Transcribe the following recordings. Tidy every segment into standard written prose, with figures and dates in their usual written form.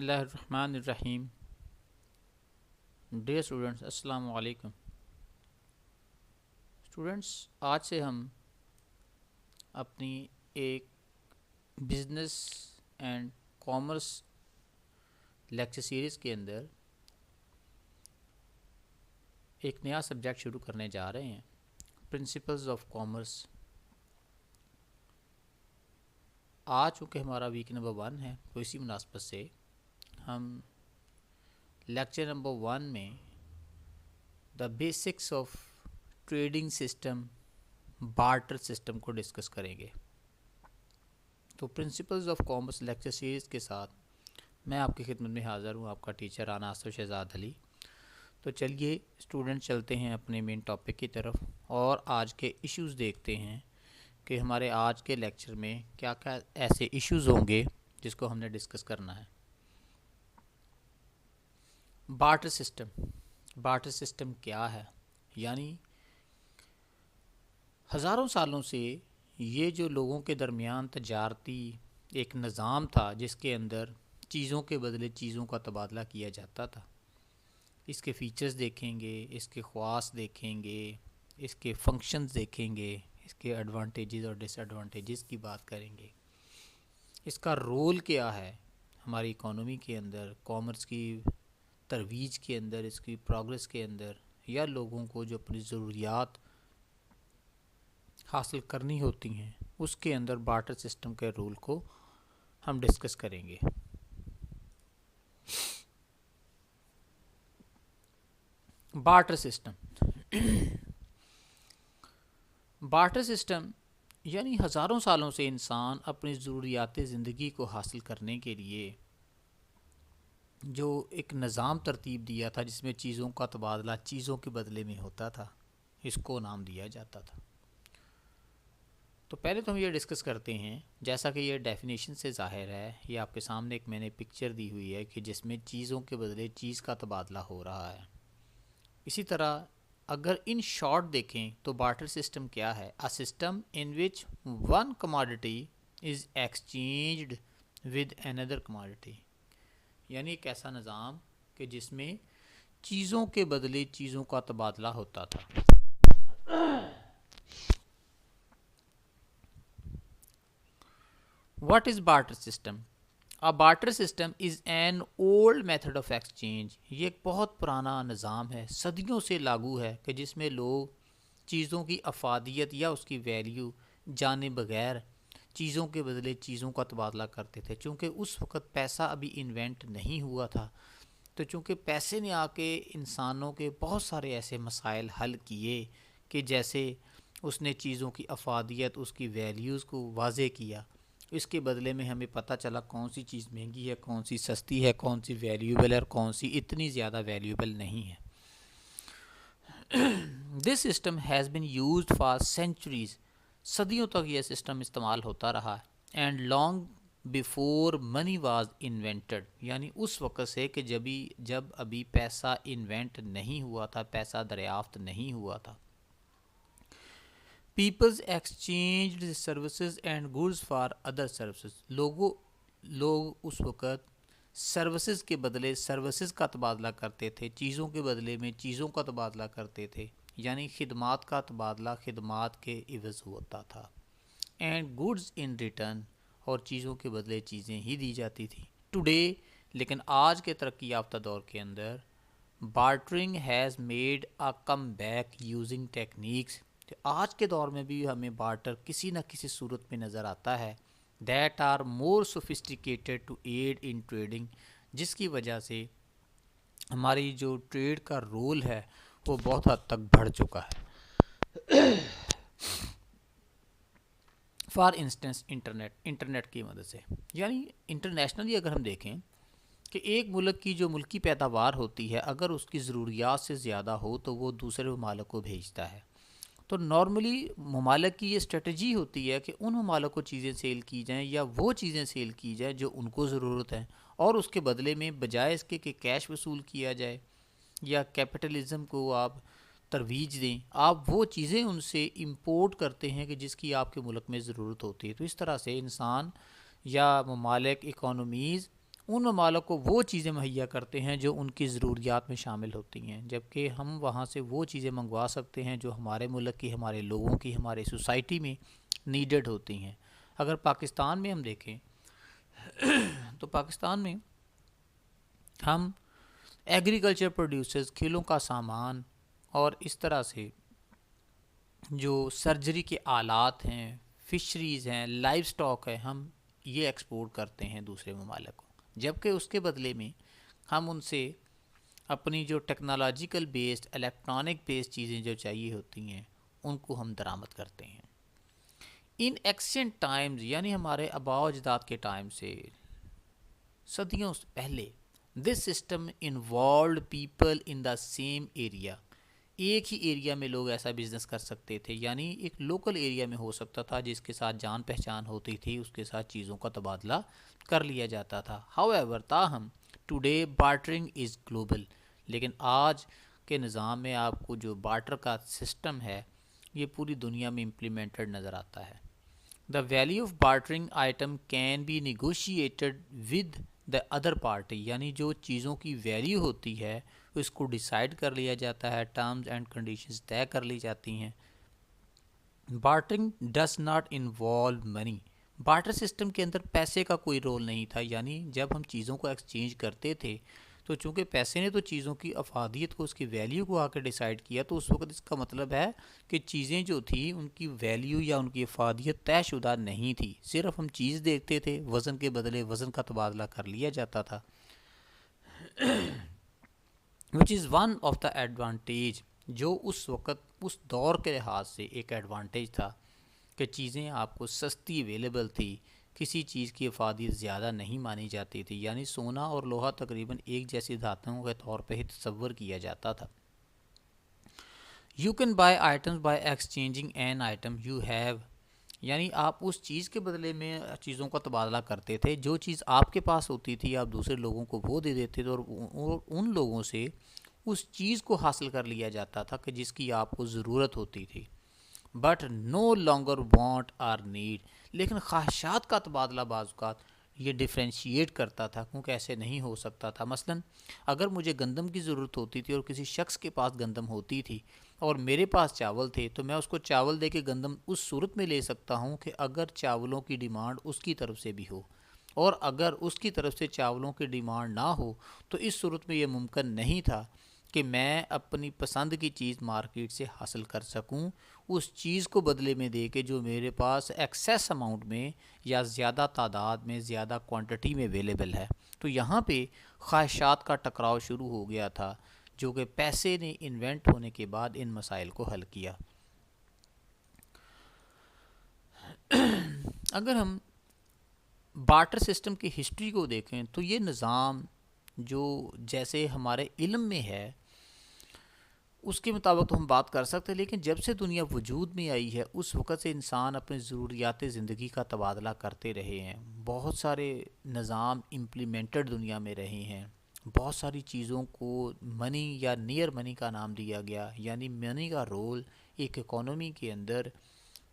اللہ الرحمن الرحیم. Dear students, السلام علیکم. اسٹوڈنٹس، آج سے ہم اپنی ایک business and commerce lecture series کے اندر ایک نیا سبجیکٹ شروع کرنے جا رہے ہیں، پرنسپلز آف کامرس. آج چونکہ ہمارا ویک نمبر 1 ہے تو اسی مناسبت سے ہم لیکچر نمبر 1 میں the basics of trading system, barter system کو ڈسکس کریں گے. تو principles of commerce lecture series کے ساتھ میں آپ کی خدمت میں حاضر ہوں، آپ کا ٹیچر رانا آصف شہزاد علی. تو چلیے اسٹوڈنٹ، چلتے ہیں اپنے مین ٹاپک کی طرف اور آج کے ایشوز دیکھتے ہیں کہ ہمارے آج کے لیکچر میں کیا کیا ایسے ایشوز ہوں گے جس کو ہم نے ڈسکس کرنا ہے. بارٹر سسٹم کیا ہے؟ یعنی ہزاروں سالوں سے یہ جو لوگوں کے درمیان تجارتی ایک نظام تھا جس کے اندر چیزوں کے بدلے چیزوں کا تبادلہ کیا جاتا تھا. اس کے فیچرز دیکھیں گے، اس کے خواص دیکھیں گے، اس کے فنکشنز دیکھیں گے، اس کے ایڈوانٹیجز اور ڈس ایڈوانٹیجز کی بات کریں گے. اس کا رول کیا ہے ہماری اکانومی کے اندر، کامرس کی ترویج کے اندر، اس کی پروگرس کے اندر، یا لوگوں کو جو اپنی ضروریات حاصل کرنی ہوتی ہیں اس کے اندر بارٹر سسٹم کے رول کو ہم ڈسکس کریں گے. بارٹر سسٹم یعنی ہزاروں سالوں سے انسان اپنی ضروریات زندگی کو حاصل کرنے کے لیے جو ایک نظام ترتیب دیا تھا جس میں چیزوں کا تبادلہ چیزوں کے بدلے میں ہوتا تھا، اس کو نام دیا جاتا تھا. تو پہلے تو ہم یہ ڈسکس کرتے ہیں، جیسا کہ یہ ڈیفینیشن سے ظاہر ہے، یہ آپ کے سامنے ایک میں نے پکچر دی ہوئی ہے کہ جس میں چیزوں کے بدلے چیز کا تبادلہ ہو رہا ہے. اسی طرح اگر ان شارٹ دیکھیں تو بارٹر سسٹم کیا ہے؟ A system in which one commodity is exchanged with another commodity. یعنی ایک ایسا نظام کہ جس میں چیزوں کے بدلے چیزوں کا تبادلہ ہوتا تھا. What is barter system? A barter system is an old method of exchange. یہ ایک بہت پرانا نظام ہے، صدیوں سے لاگو ہے، کہ جس میں لوگ چیزوں کی افادیت یا اس کی ویلیو جانے بغیر چیزوں کے بدلے چیزوں کا تبادلہ کرتے تھے. چونکہ اس وقت پیسہ ابھی انوینٹ نہیں ہوا تھا، تو چونکہ پیسے نے آ کے انسانوں کے بہت سارے ایسے مسائل حل کیے کہ جیسے اس نے چیزوں کی افادیت، اس کی ویلیوز کو واضح کیا. اس کے بدلے میں ہمیں پتہ چلا کون سی چیز مہنگی ہے، کون سی سستی ہے، کون سی ویلیوبل ہے اور کون سی اتنی زیادہ ویلیوبل نہیں ہے. This system has been used for centuries. صدیوں تک یہ سسٹم استعمال ہوتا رہا. And long before money was invented. یعنی اس وقت سے کہ جب ابھی پیسہ انوینٹ نہیں ہوا تھا، پیسہ دریافت نہیں ہوا تھا. Peoples exchanged services and goods for other services. لوگ اس وقت سروسز کے بدلے سروسز کا تبادلہ کرتے تھے، چیزوں کے بدلے میں چیزوں کا تبادلہ کرتے تھے. یعنی خدمات کا تبادلہ خدمات کے عوض ہوتا تھا. اینڈ گڈز ان ریٹرن، اور چیزوں کے بدلے چیزیں ہی دی جاتی تھیں. ٹوڈے لیکن آج کے ترقی یافتہ دور کے اندر bartering has made a come back using techniques. آج کے دور میں بھی ہمیں بارٹر کسی نہ کسی صورت میں نظر آتا ہے. That are more sophisticated to aid in trading. جس کی وجہ سے ہماری جو ٹریڈ کا رول ہے وہ بہت حد تک بڑھ چکا ہے. فار انسٹنس انٹرنیٹ کی مدد سے. یعنی انٹرنیشنلی اگر ہم دیکھیں کہ ایک ملک کی جو ملکی پیداوار ہوتی ہے، اگر اس کی ضروریات سے زیادہ ہو تو وہ دوسرے ممالک کو بھیجتا ہے. تو نارملی ممالک کی یہ اسٹریٹجی ہوتی ہے کہ ان ممالک کو چیزیں سیل کی جائیں یا وہ چیزیں سیل کی جائیں جو ان کو ضرورت ہے، اور اس کے بدلے میں بجائے اس کے کہ کیش وصول کیا جائے یا کیپٹلزم کو آپ ترویج دیں، آپ وہ چیزیں ان سے امپورٹ کرتے ہیں کہ جس کی آپ کے ملک میں ضرورت ہوتی ہے. تو اس طرح سے انسان یا ممالک اکانومیز ان ممالک کو وہ چیزیں مہیا کرتے ہیں جو ان کی ضروریات میں شامل ہوتی ہیں، جبکہ ہم وہاں سے وہ چیزیں منگوا سکتے ہیں جو ہمارے ملک کی، ہمارے لوگوں کی، ہمارے سوسائٹی میں نیڈڈ ہوتی ہیں۔ اگر پاکستان میں ہم دیکھیں تو پاکستان میں ہم ایگریکلچر پروڈیوسرز، کھیلوں کا سامان اور اس طرح سے جو سرجری کے آلات ہیں، فشریز ہیں، لائف سٹاک ہے، ہم یہ ایکسپورٹ کرتے ہیں دوسرے ممالک کو، جبکہ اس کے بدلے میں ہم ان سے اپنی جو ٹیکنالوجیکل بیسڈ، الیکٹرانک بیسڈ چیزیں جو چاہیے ہوتی ہیں ان کو ہم درآمد کرتے ہیں۔ ان ایکسینٹ ٹائمز، یعنی ہمارے آباء و اجداد کے ٹائم سے صدیوں سے پہلے، this system involved people in the same area, ایک ہی ایریا میں لوگ ایسا بزنس کر سکتے تھے، یعنی ایک لوکل ایریا میں ہو سکتا تھا جس کے ساتھ جان پہچان ہوتی تھی، اس کے ساتھ چیزوں کا تبادلہ کر لیا جاتا تھا۔ ہاؤ ایور، تاہم ٹوڈے بارٹرنگ از گلوبل، لیکن آج کے نظام میں آپ کو جو بارٹر کا سسٹم ہے یہ پوری دنیا میں امپلیمنٹڈ نظر آتا ہے۔ The value of bartering item can be negotiated with the other party، یعنی جو چیزوں کی ویلیو ہوتی ہے اس کو ڈیسائیڈ کر لیا جاتا ہے، ٹرمز اینڈ کنڈیشنز طے کر لی جاتی ہیں۔ Bartering does not involve money, barter system کے اندر پیسے کا کوئی رول نہیں تھا، یعنی جب ہم چیزوں کو ایکسچینج کرتے تھے تو چونکہ پیسے نے تو چیزوں کی افادیت کو، اس کی ویلیو کو آ کے ڈیسائیڈ کیا، تو اس وقت اس کا مطلب ہے کہ چیزیں جو تھیں ان کی ویلیو یا ان کی افادیت طے شدہ نہیں تھی، صرف ہم چیز دیکھتے تھے، وزن کے بدلے وزن کا تبادلہ کر لیا جاتا تھا، which is one of the advantage، جو اس وقت اس دور کے لحاظ سے ایک ایڈوانٹیج تھا کہ چیزیں آپ کو سستی اویلیبل تھی، کسی چیز کی افادیت زیادہ نہیں مانی جاتی تھی، یعنی سونا اور لوہا تقریباً ایک جیسی دھاتوں کے طور پہ ہی تصور کیا جاتا تھا۔ You can buy items by exchanging an item you have, یعنی آپ اس چیز کے بدلے میں چیزوں کا تبادلہ کرتے تھے، جو چیز آپ کے پاس ہوتی تھی آپ دوسرے لوگوں کو وہ دے دیتے تھے، اور ان لوگوں سے اس چیز کو حاصل کر لیا جاتا تھا کہ جس کی آپ کو ضرورت ہوتی تھی، but no longer want our need, لیکن خواہشات کا تبادلہ بعض اوقات یہ ڈیفرینشیٹ کرتا تھا، کیونکہ ایسے نہیں ہو سکتا تھا۔ مثلا اگر مجھے گندم کی ضرورت ہوتی تھی اور کسی شخص کے پاس گندم ہوتی تھی اور میرے پاس چاول تھے، تو میں اس کو چاول دے کے گندم اس صورت میں لے سکتا ہوں کہ اگر چاولوں کی ڈیمانڈ اس کی طرف سے بھی ہو، اور اگر اس کی طرف سے چاولوں کی ڈیمانڈ نہ ہو تو اس صورت میں یہ ممکن نہیں تھا کہ میں اپنی پسند کی چیز مارکیٹ سے حاصل کر سکوں، اس چیز کو بدلے میں دے کے جو میرے پاس ایکسیس اماؤنٹ میں یا زیادہ تعداد میں، زیادہ کوانٹٹی میں اویلیبل ہے۔ تو یہاں پہ خواہشات کا ٹکراؤ شروع ہو گیا تھا، جو کہ پیسے نے انوینٹ ہونے کے بعد ان مسائل کو حل کیا۔ اگر ہم بارٹر سسٹم کی ہسٹری کو دیکھیں تو یہ نظام جو جیسے ہمارے علم میں ہے اس کے مطابق تو ہم بات کر سکتے ہیں، لیکن جب سے دنیا وجود میں آئی ہے اس وقت سے انسان اپنے ضروریات زندگی کا تبادلہ کرتے رہے ہیں، بہت سارے نظام امپلیمنٹڈ دنیا میں رہے ہیں، بہت ساری چیزوں کو منی یا نیئر منی کا نام دیا گیا، یعنی منی کا رول ایک اکانومی کے اندر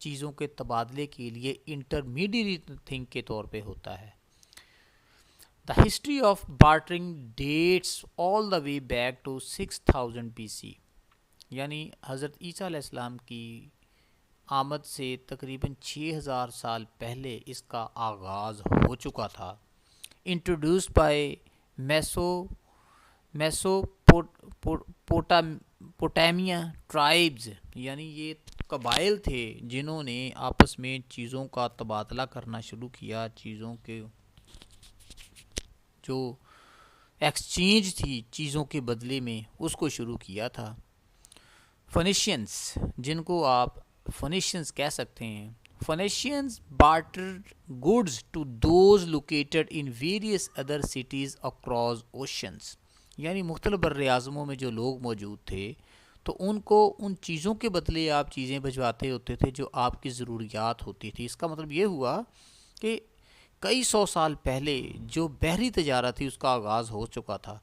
چیزوں کے تبادلے کے لیے انٹرمیڈیٹ تھنگ کے طور پہ ہوتا ہے۔ The history of bartering dates all the way back to 6000 BC، یعنی حضرت عیسیٰ علیہ السلام کی آمد سے تقریباً 6000 سال پہلے اس کا آغاز ہو چکا تھا۔ انٹروڈیوسڈ بائی میسوپوٹامیا ٹرائبز، یعنی یہ قبائل تھے جنہوں نے آپس میں چیزوں کا تبادلہ کرنا شروع کیا، چیزوں کے جو ایکسچینج تھی چیزوں کے بدلے میں اس کو شروع کیا تھا۔ فنیشینز، جن کو آپ فنیشینز کہہ سکتے ہیں، فنیشینز bartered goods to those located in various other cities across oceans، یعنی مختلف براعظموں میں جو لوگ موجود تھے تو ان کو ان چیزوں کے بدلے آپ چیزیں بھجواتے ہوتے تھے جو آپ کی ضروریات ہوتی تھی۔ اس کا مطلب یہ ہوا کہ کئی سو سال پہلے جو بحری تجارت تھی اس کا آغاز ہو چکا تھا،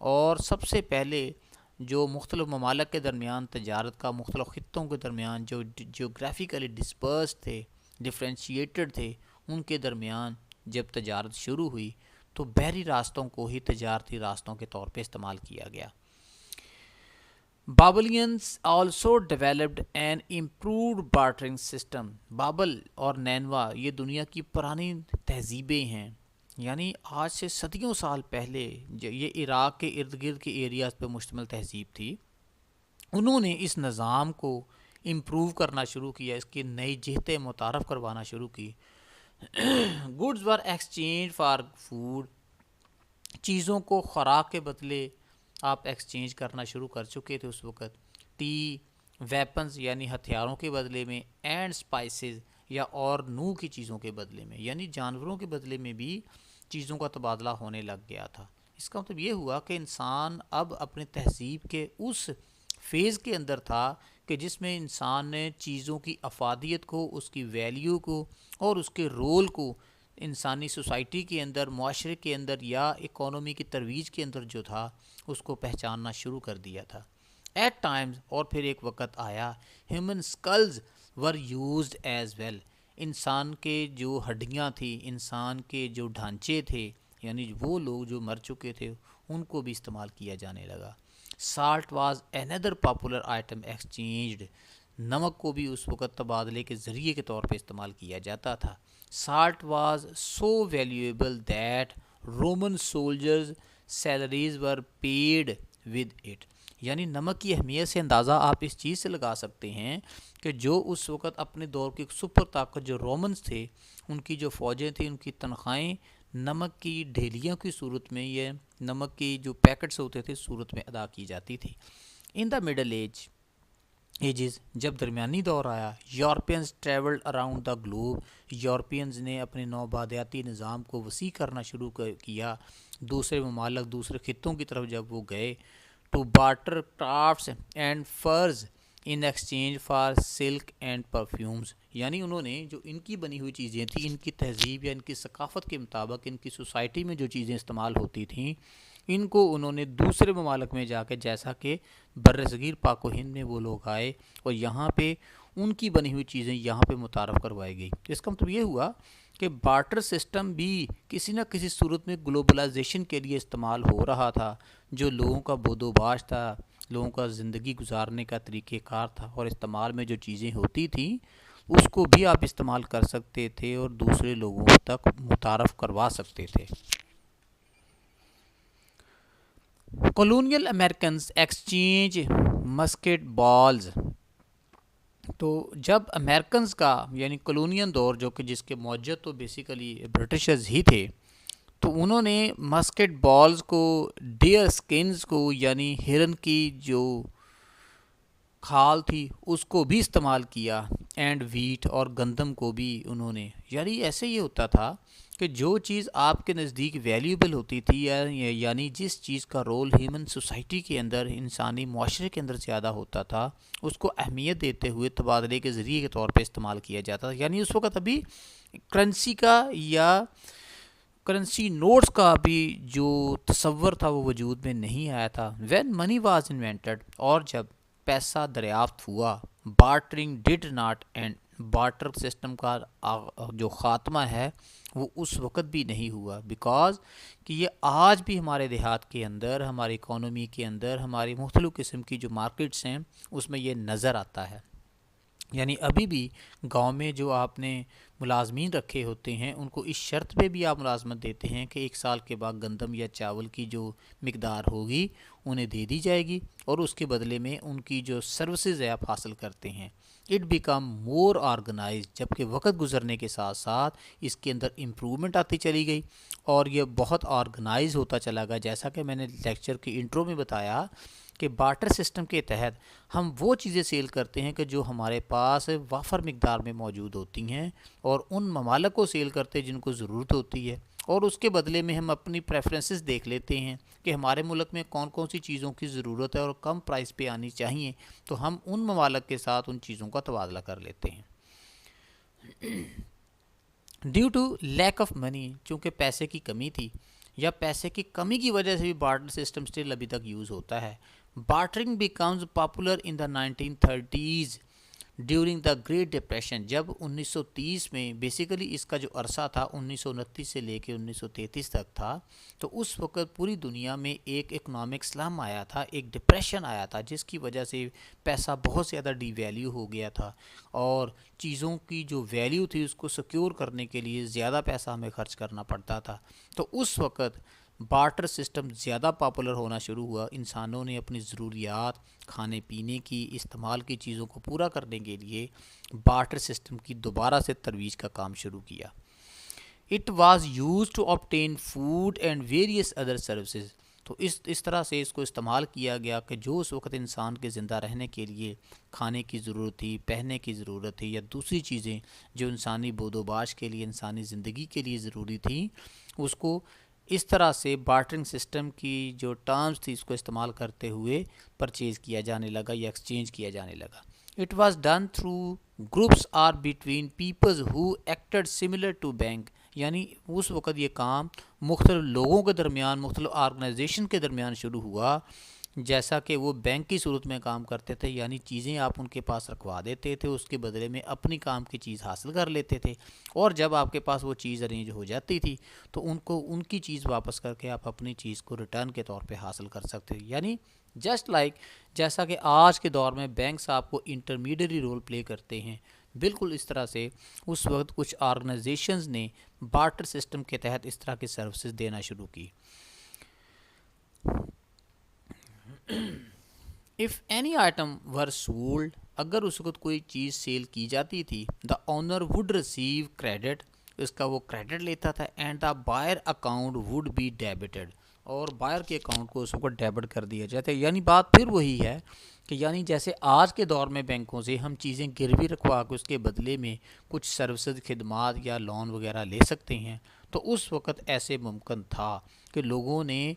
اور سب سے پہلے جو مختلف ممالک کے درمیان تجارت کا، مختلف خطوں کے درمیان جو جیوگرافیکلی ڈسپرس تھے، ڈفرینشیٹڈ تھے، ان کے درمیان جب تجارت شروع ہوئی تو بحری راستوں کو ہی تجارتی راستوں کے طور پہ استعمال کیا گیا۔ Babylonians also developed an improved bartering system. بابل اور نینوا یہ دنیا کی پرانی تہذیبیں ہیں، یعنی آج سے صدیوں سال پہلے یہ عراق کے ارد گرد کے ایریاز پہ مشتمل تہذیب تھی۔ انہوں نے اس نظام کو امپروو کرنا شروع کیا، اس کی نئی جہتیں متعارف کروانا شروع کی۔ Goods were exchange for food, چیزوں کو خوراک کے بدلے آپ ایکسچینج کرنا شروع کر چکے تھے اس وقت۔ ٹی، ویپنز یعنی ہتھیاروں کے بدلے میں، اینڈ اسپائسز یا اور نوع کی چیزوں کے بدلے میں، یعنی جانوروں کے بدلے میں بھی چیزوں کا تبادلہ ہونے لگ گیا تھا۔ اس کا مطلب یہ ہوا کہ انسان اب اپنے تہذیب کے اس فیز کے اندر تھا کہ جس میں انسان نے چیزوں کی افادیت کو، اس کی ویلیو کو اور اس کے رول کو انسانی سوسائٹی کے اندر، معاشرے کے اندر یا اکانومی کی ترویج کے اندر جو تھا اس کو پہچاننا شروع کر دیا تھا۔ ایٹ ٹائمز، اور پھر ایک وقت آیا، human skills were used as well, انسان کے جو ہڈیاں تھیں، انسان کے جو ڈھانچے تھے، یعنی وہ لوگ جو مر چکے تھے ان کو بھی استعمال کیا جانے لگا۔ Salt was another popular item exchanged, نمک کو بھی اس وقت تبادلے کے ذریعے کے طور پہ استعمال کیا جاتا تھا۔ Salt was so valuable that Roman soldiers salaries were paid with it, یعنی نمک کی اہمیت سے اندازہ آپ اس چیز سے لگا سکتے ہیں کہ جو اس وقت اپنے دور کی سپر طاقت جو رومنز تھے، ان کی جو فوجیں تھیں، ان کی تنخواہیں نمک کی ڈھیلیوں کی صورت میں، یہ نمک کی جو پیکٹس ہوتے تھے صورت میں ادا کی جاتی تھی۔ ان دا مڈل ایجز، جب درمیانی دور آیا، Europeans travelled around the globe, Europeans نے اپنے نوآبادیاتی نظام کو وسیع کرنا شروع کیا، دوسرے ممالک، دوسرے خطوں کی طرف جب وہ گئے، to barter crafts and furs in exchange for silk and perfumes, یعنی انہوں نے جو ان کی بنی ہوئی چیزیں تھیں، ان کی تہذیب یا ان کی ثقافت کے مطابق ان کی سوسائٹی میں جو چیزیں استعمال ہوتی تھیں، ان کو انہوں نے دوسرے ممالک میں جا کے، جیسا کہ بر صغیر پاک و ہند میں وہ لوگ آئے اور یہاں پہ ان کی بنی ہوئی چیزیں یہاں پہ متعارف کروائی گئی۔ اس کا مطلب یہ ہوا کہ بارٹر سسٹم بھی کسی نہ کسی صورت میں گلوبلائزیشن کے لیے استعمال ہو رہا تھا، جو لوگوں کا بود و باش تھا، لوگوں کا زندگی گزارنے کا طریقہ کار تھا، اور استعمال میں جو چیزیں ہوتی تھیں اس کو بھی آپ استعمال کر سکتے تھے اور دوسرے لوگوں تک متعارف کروا سکتے تھے۔ کولونیل امریکنز ایکسچینج مسکٹ بالز، تو جب امریکنز کا یعنی کولونین دور جو کہ جس کے موجد تو بیسیکلی برٹشرز ہی تھے، تو انہوں نے مسکٹ بالز کو، ڈیئر سکنز کو یعنی ہرن کی جو کھال تھی اس کو بھی استعمال کیا، اینڈ ویٹ اور گندم کو بھی انہوں نے، یعنی ایسے یہ ہوتا تھا کہ جو چیز آپ کے نزدیک ویلیوبل ہوتی تھی، یعنی جس چیز کا رول ہیومن سوسائٹی کے اندر، انسانی معاشرے کے اندر زیادہ ہوتا تھا، اس کو اہمیت دیتے ہوئے تبادلے کے ذریعے کے طور پہ استعمال کیا جاتا تھا۔ یعنی اس وقت ابھی کرنسی کا یا کرنسی نوٹس کا بھی جو تصور تھا وہ وجود میں نہیں آیا تھا۔ وین منی واز انوینٹڈ، اور جب پیسہ دریافت ہوا، bartering did not and, barter system کا جو خاتمہ ہے وہ اس وقت بھی نہیں ہوا، بیکاز کہ یہ آج بھی ہمارے دیہات کے اندر، ہماری اکانومی کے اندر، ہماری مختلف قسم کی جو مارکیٹس ہیں اس میں یہ نظر آتا ہے۔ یعنی ابھی بھی گاؤں میں جو آپ نے ملازمین رکھے ہوتے ہیں ان کو اس شرط پہ بھی آپ ملازمت دیتے ہیں کہ 1 سال کے بعد گندم یا چاول کی جو مقدار ہوگی انہیں دے دی جائے گی، اور اس کے بدلے میں ان کی جو سروسز ہے آپ حاصل کرتے ہیں۔ اٹ بیکم مور آرگنائز، جبکہ وقت گزرنے کے ساتھ ساتھ اس کے اندر امپرومنٹ آتی چلی گئی اور یہ بہت آرگنائز ہوتا چلا گیا، جیسا کہ میں نے لیکچر کی انٹرو میں بتایا کہ بارٹر سسٹم کے تحت ہم وہ چیزیں سیل کرتے ہیں کہ جو ہمارے پاس وافر مقدار میں موجود ہوتی ہیں، اور ان ممالک کو سیل کرتے ہیں جن کو ضرورت ہوتی ہے، اور اس کے بدلے میں ہم اپنی پریفرنسز دیکھ لیتے ہیں کہ ہمارے ملک میں کون کون سی چیزوں کی ضرورت ہے اور کم پرائس پہ آنی چاہیے، تو ہم ان ممالک کے ساتھ ان چیزوں کا تبادلہ کر لیتے ہیں۔ Due to lack of money, چونکہ پیسے کی کمی تھی یا پیسے کی کمی کی وجہ سے بھی بارٹر سسٹم اسٹل ابھی تک یوز ہوتا ہے۔ Bartering becomes popular in the 1930s، during the great depression, جب 1930 میں بیسیکلی اس کا جو عرصہ تھا 1929 سے لے کے 1933 تک تھا، تو اس وقت پوری دنیا میں ایک اکنامک سلم آیا تھا، ایک ڈپریشن آیا تھا، جس کی وجہ سے پیسہ بہت زیادہ ڈی ویلیو ہو گیا تھا، اور چیزوں کی جو ویلیو تھی اس کو سیکیور کرنے کے لیے زیادہ پیسہ ہمیں خرچ کرنا پڑتا تھا۔ تو اس وقت بارٹر سسٹم زیادہ پاپولر ہونا شروع ہوا، انسانوں نے اپنی ضروریات، کھانے پینے کی، استعمال کی چیزوں کو پورا کرنے کے لیے بارٹر سسٹم کی دوبارہ سے ترویج کا کام شروع کیا۔ It was use to obtain food and various other services, تو اس طرح سے اس کو استعمال کیا گیا کہ جو اس وقت انسان کے زندہ رہنے کے لیے کھانے کی ضرورت تھی، پہننے کی ضرورت تھی، یا دوسری چیزیں جو انسانی بود و باش کے لیے، انسانی زندگی کے لیے ضروری تھیں، اس کو اس طرح سے بارٹرنگ سسٹم کی جو ٹرمز تھی اس کو استعمال کرتے ہوئے پرچیز کیا جانے لگا یا ایکسچینج کیا جانے لگا۔ It was done through groups or between peoples who acted similar to bank, یعنی اس وقت یہ کام مختلف لوگوں کے درمیان، مختلف آرگنائزیشن کے درمیان شروع ہوا، جیسا کہ وہ بینک کی صورت میں کام کرتے تھے، یعنی چیزیں آپ ان کے پاس رکھوا دیتے تھے، اس کے بدلے میں اپنی کام کی چیز حاصل کر لیتے تھے، اور جب آپ کے پاس وہ چیز ارینج ہو جاتی تھی تو ان کو ان کی چیز واپس کر کے آپ اپنی چیز کو ریٹرن کے طور پہ حاصل کر سکتے تھے۔ یعنی جسٹ لائک جیسا کہ آج کے دور میں بینکس آپ کو انٹرمیڈیری رول پلے کرتے ہیں، بالکل اس طرح سے اس وقت کچھ آرگنائزیشنز نے بارٹر سسٹم کے تحت اس طرح کی سروسز دینا شروع کی۔ If any item were sold، اگر اس وقت کوئی چیز سیل کی جاتی تھی، the owner would receive credit، اس کا وہ کریڈٹ لیتا تھا، and the buyer account would be debited، اور بائر کے اکاؤنٹ کو اس وقت ڈیبٹ کر دیا جاتا ہے۔ یعنی بات پھر وہی ہے کہ یعنی جیسے آج کے دور میں بینکوں سے ہم چیزیں گروی رکھوا کے اس کے بدلے میں کچھ سروسز، خدمات یا لون وغیرہ لے سکتے ہیں، تو اس وقت ایسے ممکن تھا کہ لوگوں نے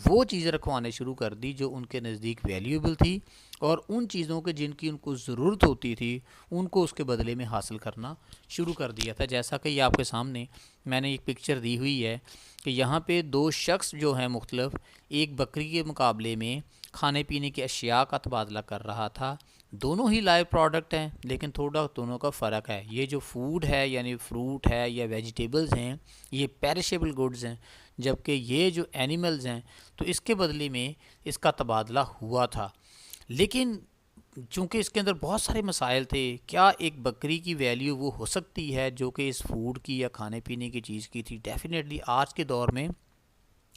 وہ چیزیں رکھوانے شروع کر دی جو ان کے نزدیک ویلیوبل تھی، اور ان چیزوں کے جن کی ان کو ضرورت ہوتی تھی ان کو اس کے بدلے میں حاصل کرنا شروع کر دیا تھا۔ جیسا کہ یہ آپ کے سامنے میں نے ایک پکچر دی ہوئی ہے کہ یہاں پہ دو شخص جو ہیں مختلف، ایک بکری کے مقابلے میں کھانے پینے کی اشیاء کا تبادلہ کر رہا تھا۔ دونوں ہی لائیو پروڈکٹ ہیں، لیکن تھوڑا دونوں کا فرق ہے۔ یہ جو فوڈ ہے یعنی فروٹ ہے یا ویجیٹیبلز ہیں، یہ پیرشیبل گڈز ہیں، جبکہ یہ جو اینیملز ہیں تو اس کے بدلے میں اس کا تبادلہ ہوا تھا۔ لیکن چونکہ اس کے اندر بہت سارے مسائل تھے، کیا ایک بکری کی ویلیو وہ ہو سکتی ہے جو کہ اس فوڈ کی یا کھانے پینے کی چیز کی تھی؟ ڈیفینیٹلی آج کے دور میں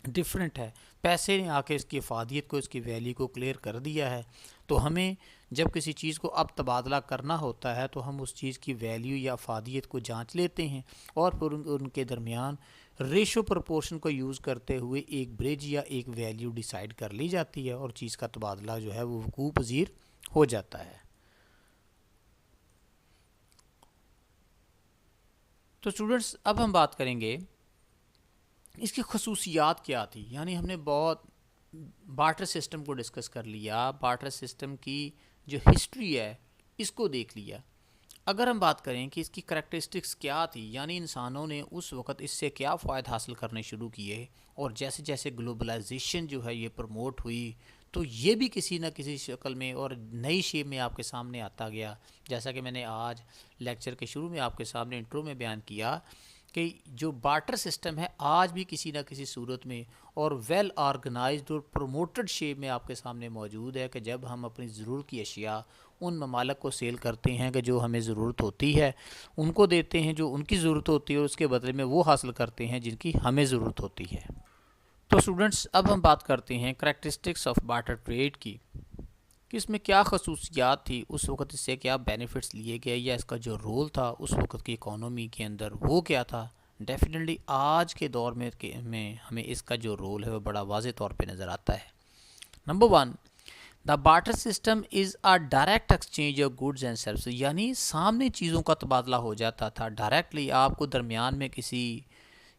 ڈفرینٹ ہے، پیسے نے آ کے اس کی افادیت کو، اس کی ویلیو کو کلیئر کر دیا ہے۔ تو ہمیں جب کسی چیز کو اب تبادلہ کرنا ہوتا ہے تو ہم اس چیز کی ویلیو یا افادیت کو جانچ لیتے ہیں، اور پھر ان کے درمیان ریشو پرپورشن کو یوز کرتے ہوئے ایک برج یا ایک ویلیو ڈیسائیڈ کر لی جاتی ہے، اور چیز کا تبادلہ جو ہے وہ وقوع پذیر ہو جاتا ہے۔ تو اسٹوڈنٹس اب ہم بات کریں گے اس کی خصوصیات کیا تھی۔ یعنی ہم نے بہت بارٹر سسٹم کو ڈسکس کر لیا، بارٹر سسٹم کی جو ہسٹری ہے اس کو دیکھ لیا۔ اگر ہم بات کریں کہ اس کی کریکٹرسٹکس کیا تھی، یعنی انسانوں نے اس وقت اس سے کیا فوائد حاصل کرنے شروع کیے، اور جیسے جیسے گلوبلائزیشن جو ہے یہ پروموٹ ہوئی تو یہ بھی کسی نہ کسی شکل میں اور نئی شیپ میں آپ کے سامنے آتا گیا۔ جیسا کہ میں نے آج لیکچر کے شروع میں آپ کے سامنے انٹرو میں بیان کیا کہ جو بارٹر سسٹم ہے آج بھی کسی نہ کسی صورت میں اور ویل آرگنائزڈ اور پروموٹڈ شیپ میں آپ کے سامنے موجود ہے، کہ جب ہم اپنی ضرورت کی اشیاء ان ممالک کو سیل کرتے ہیں کہ جو ہمیں ضرورت ہوتی ہے، ان کو دیتے ہیں جو ان کی ضرورت ہوتی ہے، اور اس کے بدلے میں وہ حاصل کرتے ہیں جن کی ہمیں ضرورت ہوتی ہے۔ تو اسٹوڈنٹس اب ہم بات کرتے ہیں کریکٹرسٹکس آف بارٹر ٹریڈ کی، کہ اس میں کیا خصوصیات تھی، اس وقت اس سے کیا بینیفٹس لیے گئے، یا اس کا جو رول تھا اس وقت کی اکانومی کے اندر وہ کیا تھا۔ ڈیفینیٹلی آج کے دور میں ہمیں اس کا جو رول ہے وہ بڑا واضح طور پہ نظر آتا ہے۔ Number 1، the barter system is a direct exchange of goods and services, یعنی سامنے چیزوں کا تبادلہ ہو جاتا تھا ڈائریکٹلی، آپ کو درمیان میں کسی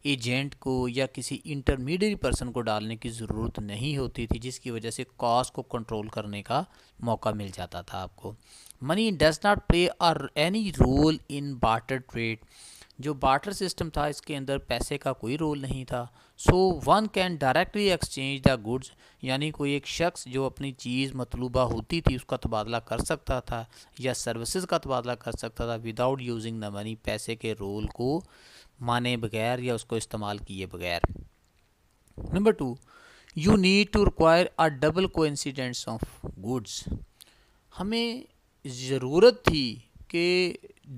ایجنٹ کو یا کسی انٹرمیڈیٹ پرسن کو ڈالنے کی ضرورت نہیں ہوتی تھی، جس کی وجہ سے کاسٹ کو کنٹرول کرنے کا موقع مل جاتا تھا آپ کو۔ Money does not play any role in barter trade, جو بارٹر سسٹم تھا اس کے اندر پیسے کا کوئی رول نہیں تھا. So one can directly exchange the goods, یعنی کوئی ایک شخص جو اپنی چیز مطلوبہ ہوتی تھی اس کا تبادلہ کر سکتا تھا یا سروسز کا تبادلہ کر سکتا تھا وداؤٹ یوزنگ دا منی، پیسے کے رول کو مانے بغیر یا اس کو استعمال کیے بغیر. Number 2، you need to require a double coincidence of goods. ہمیں ضرورت تھی کہ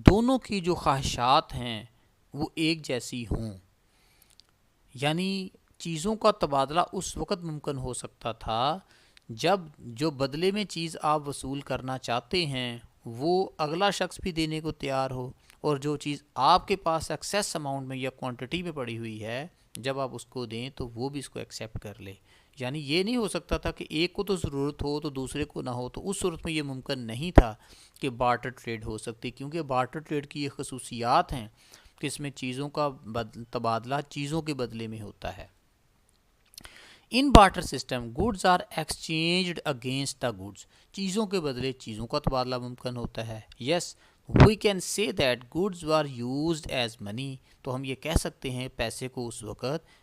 دونوں کی جو خواہشات ہیں وہ ایک جیسی ہوں، یعنی چیزوں کا تبادلہ اس وقت ممکن ہو سکتا تھا جب جو بدلے میں چیز آپ وصول کرنا چاہتے ہیں وہ اگلا شخص بھی دینے کو تیار ہو، اور جو چیز آپ کے پاس ایکسیس اماؤنٹ میں یا کوانٹٹی میں پڑی ہوئی ہے جب آپ اس کو دیں تو وہ بھی اس کو ایکسیپٹ کر لے. یعنی یہ نہیں ہو سکتا تھا کہ ایک کو تو ضرورت ہو تو دوسرے کو نہ ہو، تو اس صورت میں یہ ممکن نہیں تھا کہ بارٹر ٹریڈ ہو سکتی، کیونکہ بارٹر ٹریڈ کی یہ خصوصیات ہیں کہ اس میں چیزوں کا تبادلہ چیزوں کے بدلے میں ہوتا ہے. In barter system goods are exchanged against the goods, چیزوں کے بدلے چیزوں کا تبادلہ ممکن ہوتا ہے. Yes we can say that goods are used as money, تو ہم یہ کہہ سکتے ہیں پیسے کو اس وقت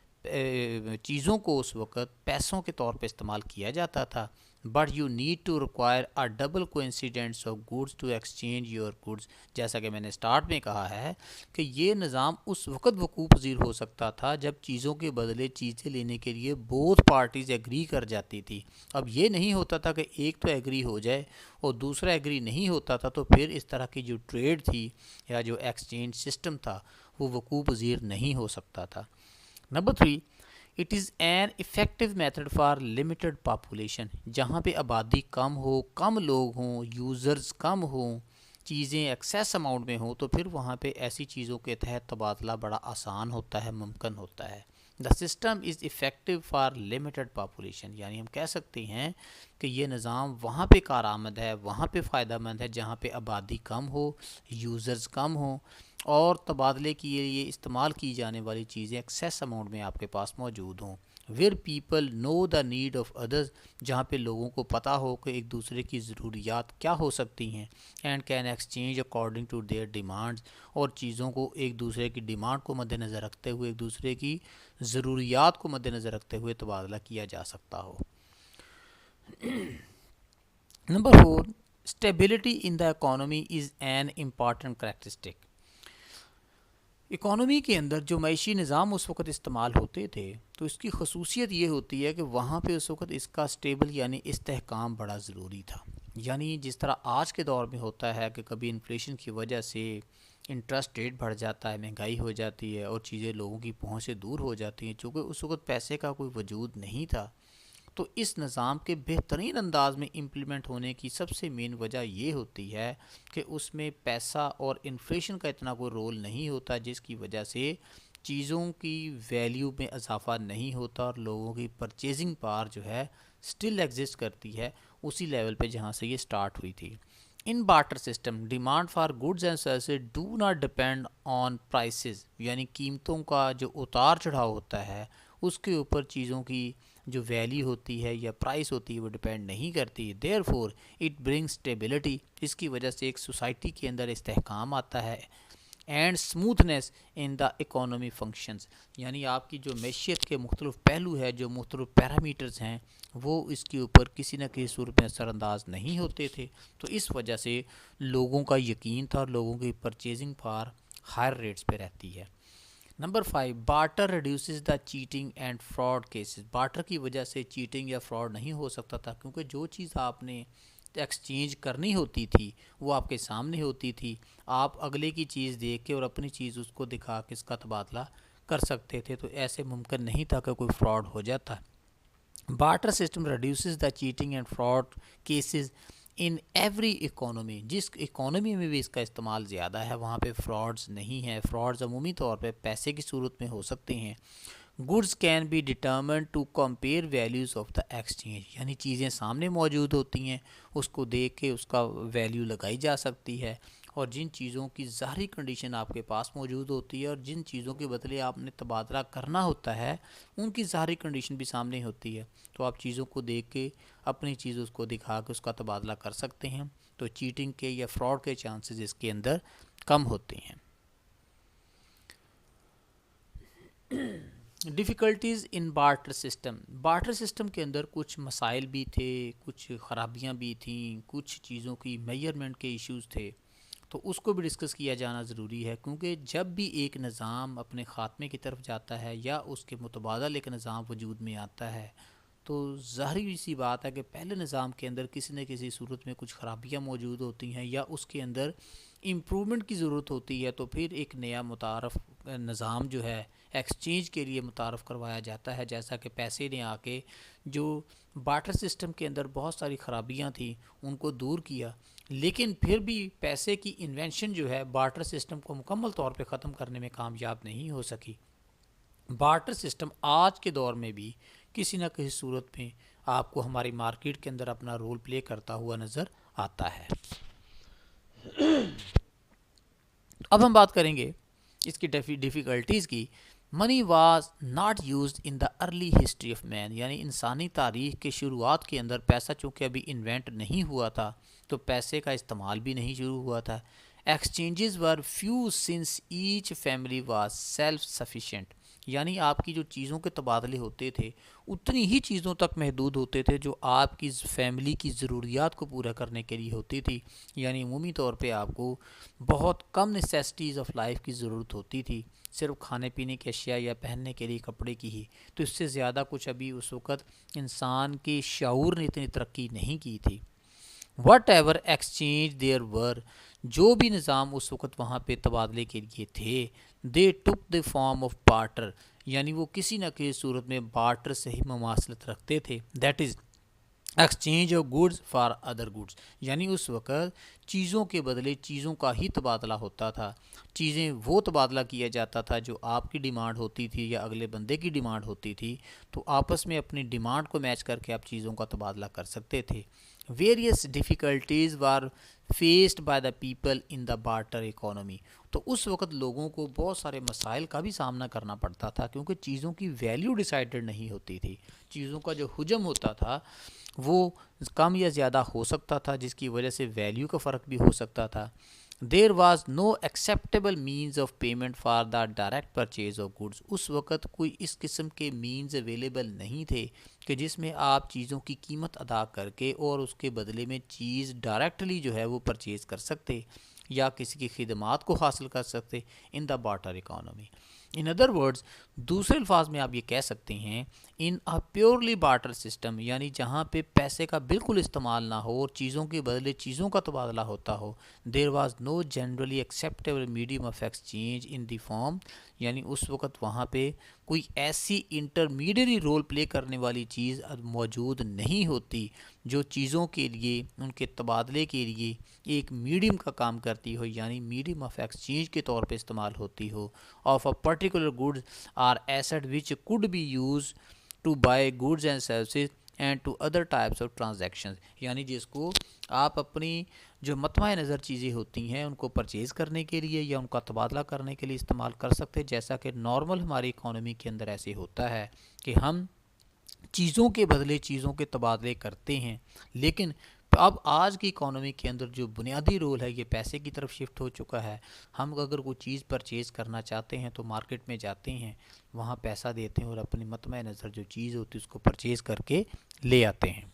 چیزوں کو اس وقت پیسوں کے طور پہ استعمال کیا جاتا تھا. But you need to require a double coincidence of goods to exchange your goods. جیسا کہ میں نے اسٹارٹ میں کہا ہے کہ یہ نظام اس وقت وقوع پذیر ہو سکتا تھا جب چیزوں کے بدلے چیزیں لینے کے لیے بوتھ پارٹیز ایگری کر جاتی تھی. اب یہ نہیں ہوتا تھا کہ ایک تو ایگری ہو جائے اور دوسرا ایگری نہیں ہوتا تھا، تو پھر اس طرح کی جو ٹریڈ تھی یا جو ایکسچینج سسٹم تھا وہ وقوع پذیر نہیں ہو سکتا تھا. Number 3، it is an effective method for limited population. جہاں پہ آبادی کم ہو، کم لوگ ہوں، یوزرز کم ہوں، چیزیں ایکسیس اماؤنٹ میں ہوں، تو پھر وہاں پہ ایسی چیزوں کے تحت تبادلہ بڑا آسان ہوتا ہے، ممکن ہوتا ہے. The system is effective for limited population, یعنی ہم کہہ سکتے ہیں کہ یہ نظام وہاں پہ کارآمد ہے، وہاں پہ فائدہ مند ہے جہاں پہ آبادی کم ہو، یوزرز کم ہوں، اور تبادلے کے لیے استعمال کی جانے والی چیزیں ایکسیس اماؤنٹ میں آپ کے پاس موجود ہوں. Where people know the need of others, جہاں پہ لوگوں کو پتہ ہو کہ ایک دوسرے کی ضروریات کیا ہو سکتی ہیں. And can exchange according to their demands, اور چیزوں کو ایک دوسرے کی ڈیمانڈ کو مد نظر رکھتے ہوئے، ایک دوسرے کی ضروریات کو مد نظر رکھتے ہوئے تبادلہ کیا جا سکتا ہو. Number 4، stability in the economy is an important characteristic. Economy کے اندر جو معاشی نظام اس وقت استعمال ہوتے تھے تو اس کی خصوصیت یہ ہوتی ہے کہ وہاں پہ اس وقت اس کا اسٹیبل یعنی استحکام بڑا ضروری تھا. یعنی جس طرح آج کے دور میں ہوتا ہے کہ کبھی انفلیشن کی وجہ سے انٹرسٹ ریٹ بڑھ جاتا ہے، مہنگائی ہو جاتی ہے اور چیزیں لوگوں کی پہنچ سے دور ہو جاتی ہیں، چونکہ اس وقت پیسے کا کوئی وجود نہیں تھا. تو اس نظام کے بہترین انداز میں امپلیمنٹ ہونے کی سب سے مین وجہ یہ ہوتی ہے کہ اس میں پیسہ اور انفلیشن کا اتنا کوئی رول نہیں ہوتا، جس کی وجہ سے چیزوں کی ویلیو میں اضافہ نہیں ہوتا اور لوگوں کی پرچیزنگ پاور جو ہے سٹل ایگزسٹ کرتی ہے اسی لیول پہ جہاں سے یہ سٹارٹ ہوئی تھی. In barter system demand for goods and services do not depend on prices, یعنی قیمتوں کا جو اتار چڑھاؤ ہوتا ہے اس کے اوپر چیزوں کی جو ویلیو ہوتی ہے یا پرائس ہوتی ہے وہ ڈپینڈ نہیں کرتی. دیر فور اٹ برنگ اسٹیبلٹی، اس کی وجہ سے ایک سوسائٹی کے اندر استحکام آتا ہے. And smoothness in the economy functions, یعنی آپ کی جو معیشت کے مختلف پہلو ہے، جو مختلف پیرامیٹرز ہیں، وہ اس کے اوپر کسی نہ کسی صورت میں اثر انداز نہیں ہوتے تھے. تو اس وجہ سے لوگوں کا یقین تھا اور لوگوں کی پرچیزنگ پاور ہائر ریٹس پہ رہتی ہے. Number 5، barter reduces the cheating and fraud cases. Barter کی وجہ سے چیٹنگ یا فراڈ نہیں ہو سکتا تھا، کیونکہ جو چیز آپ نے ایکسچینج کرنی ہوتی تھی وہ آپ کے سامنے ہوتی تھی. آپ اگلے کی چیز دیکھ کے اور اپنی چیز اس کو دکھا کے اس کا تبادلہ کر سکتے تھے، تو ایسے ممکن نہیں تھا کہ کوئی فراڈ ہو جاتا. Barter system reduces the cheating and fraud cases in every economy. جس اکانومی میں بھی اس کا استعمال زیادہ ہے وہاں پہ فراڈز نہیں ہیں. فراڈز عمومی طور پہ پیسے کی صورت میں ہو سکتے ہیں. Goods can be determined to compare values of the exchange, یعنی چیزیں سامنے موجود ہوتی ہیں، اس کو دیکھ کے اس کا ویلیو لگائی جا سکتی ہے، اور جن چیزوں کی ظاہری کنڈیشن آپ کے پاس موجود ہوتی ہے اور جن چیزوں کے بدلے آپ نے تبادلہ کرنا ہوتا ہے ان کی ظاہری کنڈیشن بھی سامنے ہوتی ہے، تو آپ چیزوں کو دیکھ کے اپنی چیز اس کو دکھا کے اس کا تبادلہ کر سکتے ہیں. تو چیٹنگ کے یا فراڈ کے چانسز اس کے اندر کم ہوتے ہیں. Difficulties in barter system. Barter system کے اندر کچھ مسائل بھی تھے, کچھ خرابیاں بھی تھیں, کچھ چیزوں کی میئرمنٹ کے ایشوز تھے, تو اس کو بھی ڈسکس کیا جانا ضروری ہے, کیونکہ جب بھی ایک نظام اپنے خاتمے کی طرف جاتا ہے یا اس کے متبادل ایک نظام وجود میں آتا ہے, تو ظاہری سی بات ہے کہ پہلے نظام کے اندر کسی نہ کسی صورت میں کچھ خرابیاں موجود ہوتی ہیں یا اس کے اندر امپرومنٹ کی ضرورت ہوتی ہے, تو پھر ایک نیا متعارف نظام جو ہے ایکسچینج کے لیے متعارف کروایا جاتا ہے. جیسا کہ پیسے نے آ کے جو بارٹر سسٹم کے اندر بہت ساری خرابیاں تھیں ان کو دور کیا, لیکن پھر بھی پیسے کی انوینشن جو ہے بارٹر سسٹم کو مکمل طور پہ ختم کرنے میں کامیاب نہیں ہو سکی. بارٹر سسٹم آج کے دور میں بھی کسی نہ کسی صورت میں آپ کو ہماری مارکیٹ کے اندر اپنا رول پلے کرتا ہوا نظر آتا ہے. اب ہم بات کریں گے اس کی ڈیفیکلٹیز کی. Money was not used in the early history of man, یعنی انسانی تاریخ کے شروعات کے اندر پیسہ چونکہ ابھی انوینٹ نہیں ہوا تھا تو پیسے کا استعمال بھی نہیں شروع ہوا تھا. Exchanges were few since each family was self sufficient, یعنی آپ کی جو چیزوں کے تبادلے ہوتے تھے اتنی ہی چیزوں تک محدود ہوتے تھے جو آپ کی فیملی کی ضروریات کو پورا کرنے کے لیے ہوتی تھی. یعنی عمومی طور پہ آپ کو بہت کم نیسیسٹیز آف لائف کی ضرورت ہوتی تھی, صرف کھانے پینے کی اشیاء یا پہننے کے لیے کپڑے کی ہی, تو اس سے زیادہ کچھ ابھی اس وقت انسان کے شعور نے اتنی ترقی نہیں کی تھی. وٹ ایور ایکسچینج دیئر ور, جو بھی نظام اس وقت وہاں پہ تبادلے کے لیے تھے, دے ٹک دی فارم آف بارٹر, یعنی وہ کسی نہ کسی صورت میں بارٹر سے ہی مماثلت رکھتے تھے. That is exchange of goods for other goods, یعنی اس وقت چیزوں کے بدلے چیزوں کا ہی تبادلہ ہوتا تھا. چیزیں وہ تبادلہ کیا جاتا تھا جو آپ کی ڈیمانڈ ہوتی تھی یا اگلے بندے کی ڈیمانڈ ہوتی تھی, تو آپس میں اپنی ڈیمانڈ کو میچ کر کے آپ چیزوں کا تبادلہ کر سکتے تھے. Various difficulties were faced by the people in the barter economy, تو اس وقت لوگوں کو بہت سارے مسائل کا بھی سامنا کرنا پڑتا تھا, کیونکہ چیزوں کی ویلیو ڈیسائیڈڈ نہیں ہوتی تھی. چیزوں کا جو حجم ہوتا تھا وہ کم یا زیادہ ہو سکتا تھا, جس کی وجہ سے ویلیو کا فرق بھی ہو سکتا تھا. There was no acceptable means of payment for the direct purchase of goods, اس وقت کوئی اس قسم کے مینز اویلیبل نہیں تھے کہ جس میں آپ چیزوں کی قیمت ادا کر کے اور اس کے بدلے میں چیز ڈائریکٹلی جو ہے وہ پرچیز کر سکتے یا کسی کی خدمات کو حاصل کر سکتے in the barter economy. In other words, دوسرے الفاظ میں آپ یہ کہہ سکتے ہیں in a purely barter system, یعنی جہاں پہ پیسے کا بالکل استعمال نہ ہو اور چیزوں کے بدلے چیزوں کا تبادلہ ہوتا ہو, there was no generally acceptable medium of exchange in the form, یعنی اس وقت وہاں پہ کوئی ایسی انٹرمیڈیری رول پلے کرنے والی چیز موجود نہیں ہوتی جو چیزوں کے لیے ان کے تبادلے کے لیے ایک میڈیم کا کام کرتی ہو, یعنی میڈیم آف ایکسچینج کے طور پہ استعمال ہوتی ہو of a particular goods or asset which could be use to buy goods and services and to other types of transactions, یعنی جس کو آپ اپنی جو مطمع نظر چیزیں ہوتی ہیں ان کو پرچیز کرنے کے لیے یا ان کا تبادلہ کرنے کے لیے استعمال کر سکتے, جیسا کہ نارمل ہماری اکانومی کے اندر ایسے ہوتا ہے کہ ہم چیزوں کے بدلے چیزوں کے تبادلے کرتے ہیں. لیکن اب آج کی اکانومی کے اندر جو بنیادی رول ہے یہ پیسے کی طرف شفٹ ہو چکا ہے. ہم اگر کوئی چیز پرچیز کرنا چاہتے ہیں تو مارکیٹ میں جاتے ہیں, وہاں پیسہ دیتے ہیں اور اپنی مطمع نظر جو چیز ہوتی ہے اس کو پرچیز کر کے لے آتے ہیں.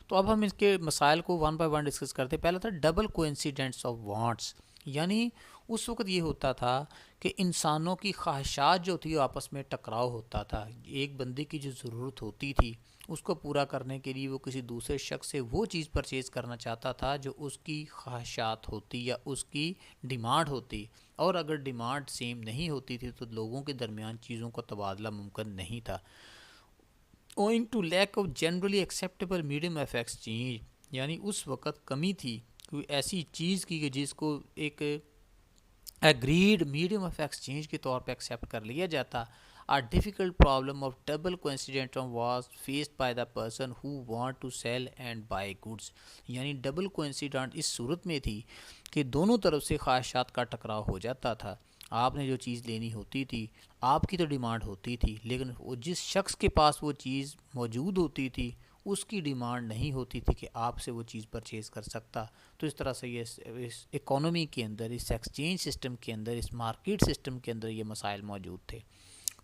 تو اب ہم اس کے مسائل کو ون بائی ون ڈسکس کرتے ہیں. پہلا تھا ڈبل کوئنسیڈنٹس آف وانٹس, یعنی اس وقت یہ ہوتا تھا کہ انسانوں کی خواہشات جو تھی آپس میں ٹکراؤ ہوتا تھا. ایک بندے کی جو ضرورت ہوتی تھی اس کو پورا کرنے کے لیے وہ کسی دوسرے شخص سے وہ چیز پرچیز کرنا چاہتا تھا جو اس کی خواہشات ہوتی یا اس کی ڈیمانڈ ہوتی, اور اگر ڈیمانڈ سیم نہیں ہوتی تھی تو لوگوں کے درمیان چیزوں کا تبادلہ ممکن نہیں تھا. Owing to lack of generally acceptable medium of exchange, یعنی اس وقت کمی تھی کوئی ایسی چیز کی کہ جس کو ایک ایگریڈ میڈیم آف ایکسچینج کے طور پہ ایکسیپٹ کر لیا جاتا. A difficult problem of double coincidence was faced by the person who want to sell and buy goods, یعنی ڈبل کوئنسیڈنٹ اس صورت میں تھی کہ دونوں طرف سے خواہشات کا ٹکراؤ ہو جاتا تھا. آپ نے جو چیز لینی ہوتی تھی آپ کی تو ڈیمانڈ ہوتی تھی, لیکن وہ جس شخص کے پاس وہ چیز موجود ہوتی تھی اس کی ڈیمانڈ نہیں ہوتی تھی کہ آپ سے وہ چیز پرچیز کر سکتا. تو اس طرح سے یہ اس اکانومی کے اندر، اس ایکسچینج سسٹم کے اندر، اس مارکیٹ سسٹم کے اندر یہ مسائل موجود تھے.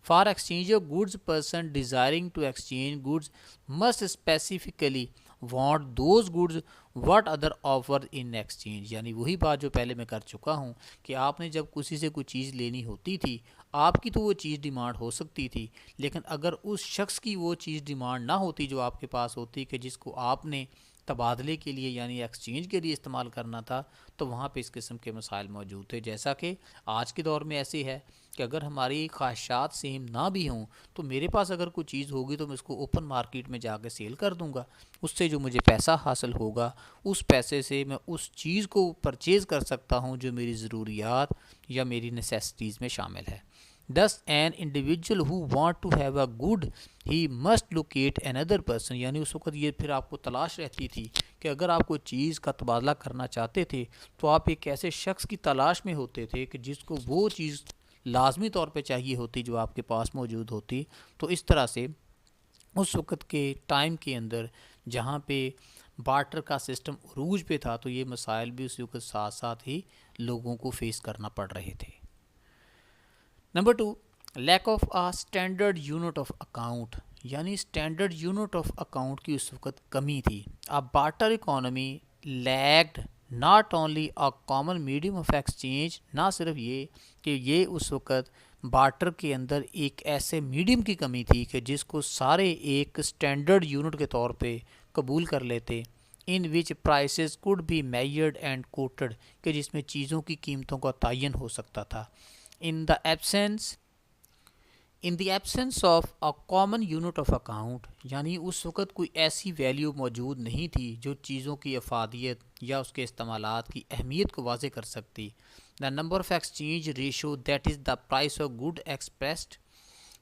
For exchange of goods person desiring to exchange goods must specifically want those goods what other offer in exchange. یعنی وہی بات جو پہلے میں کر چکا ہوں کہ آپ نے جب کسی سے کوئی چیز لینی ہوتی تھی، آپ کی تو وہ چیز ڈیمانڈ ہو سکتی تھی، لیکن اگر اس شخص کی وہ چیز ڈیمانڈ نہ ہوتی جو آپ کے پاس ہوتی، کہ جس کو آپ نے تبادلے کے لیے یعنی ایکسچینج کے لیے استعمال کرنا تھا، تو وہاں پہ اس قسم کے مسائل موجود تھے. جیسا کہ آج کے دور میں ایسے ہے کہ اگر ہماری خواہشات سیم نہ بھی ہوں تو میرے پاس اگر کوئی چیز ہوگی تو میں اس کو اوپن مارکیٹ میں جا کے سیل کر دوں گا. اس سے جو مجھے پیسہ حاصل ہوگا، اس پیسے سے میں اس چیز کو پرچیز کر سکتا ہوں جو میری ضروریات یا میری نیسیسٹیز میں شامل ہے. Thus an individual who want to have a good he must locate another person. یعنی اس وقت یہ پھر آپ کو تلاش رہتی تھی کہ اگر آپ کوئی چیز کا تبادلہ کرنا چاہتے تھے تو آپ ایک ایسے شخص کی تلاش میں ہوتے تھے کہ جس کو وہ چیز لازمی طور پہ چاہیے ہوتی جو آپ کے پاس موجود ہوتی. تو اس طرح سے اس وقت کے ٹائم کے اندر جہاں پہ بارٹر کا سسٹم عروج پہ تھا، تو یہ مسائل بھی اس وقت ساتھ ساتھ ہی لوگوں کو فیس کرنا پڑ رہے تھے. Number 2، lack of a standard unit of account. یعنی اسٹینڈرڈ یونٹ آف اکاؤنٹ کی اس وقت کمی تھی. A barter economy lacked not only a common medium of exchange. نہ صرف یہ کہ یہ اس وقت بارٹر کے اندر ایک ایسے میڈیم کی کمی تھی کہ جس کو سارے ایک اسٹینڈرڈ یونٹ کے طور پہ قبول کر لیتے. In which prices could be measured and quoted, کہ جس میں چیزوں کی قیمتوں کا تعین ہو سکتا تھا. In the absence of a common unit of account، یعنی اس وقت کوئی ایسی ویلیو موجود نہیں تھی جو چیزوں کی افادیت یا اس کے استعمالات کی اہمیت کو واضح کر سکتی. The number of exchange ratio that is the price of good expressed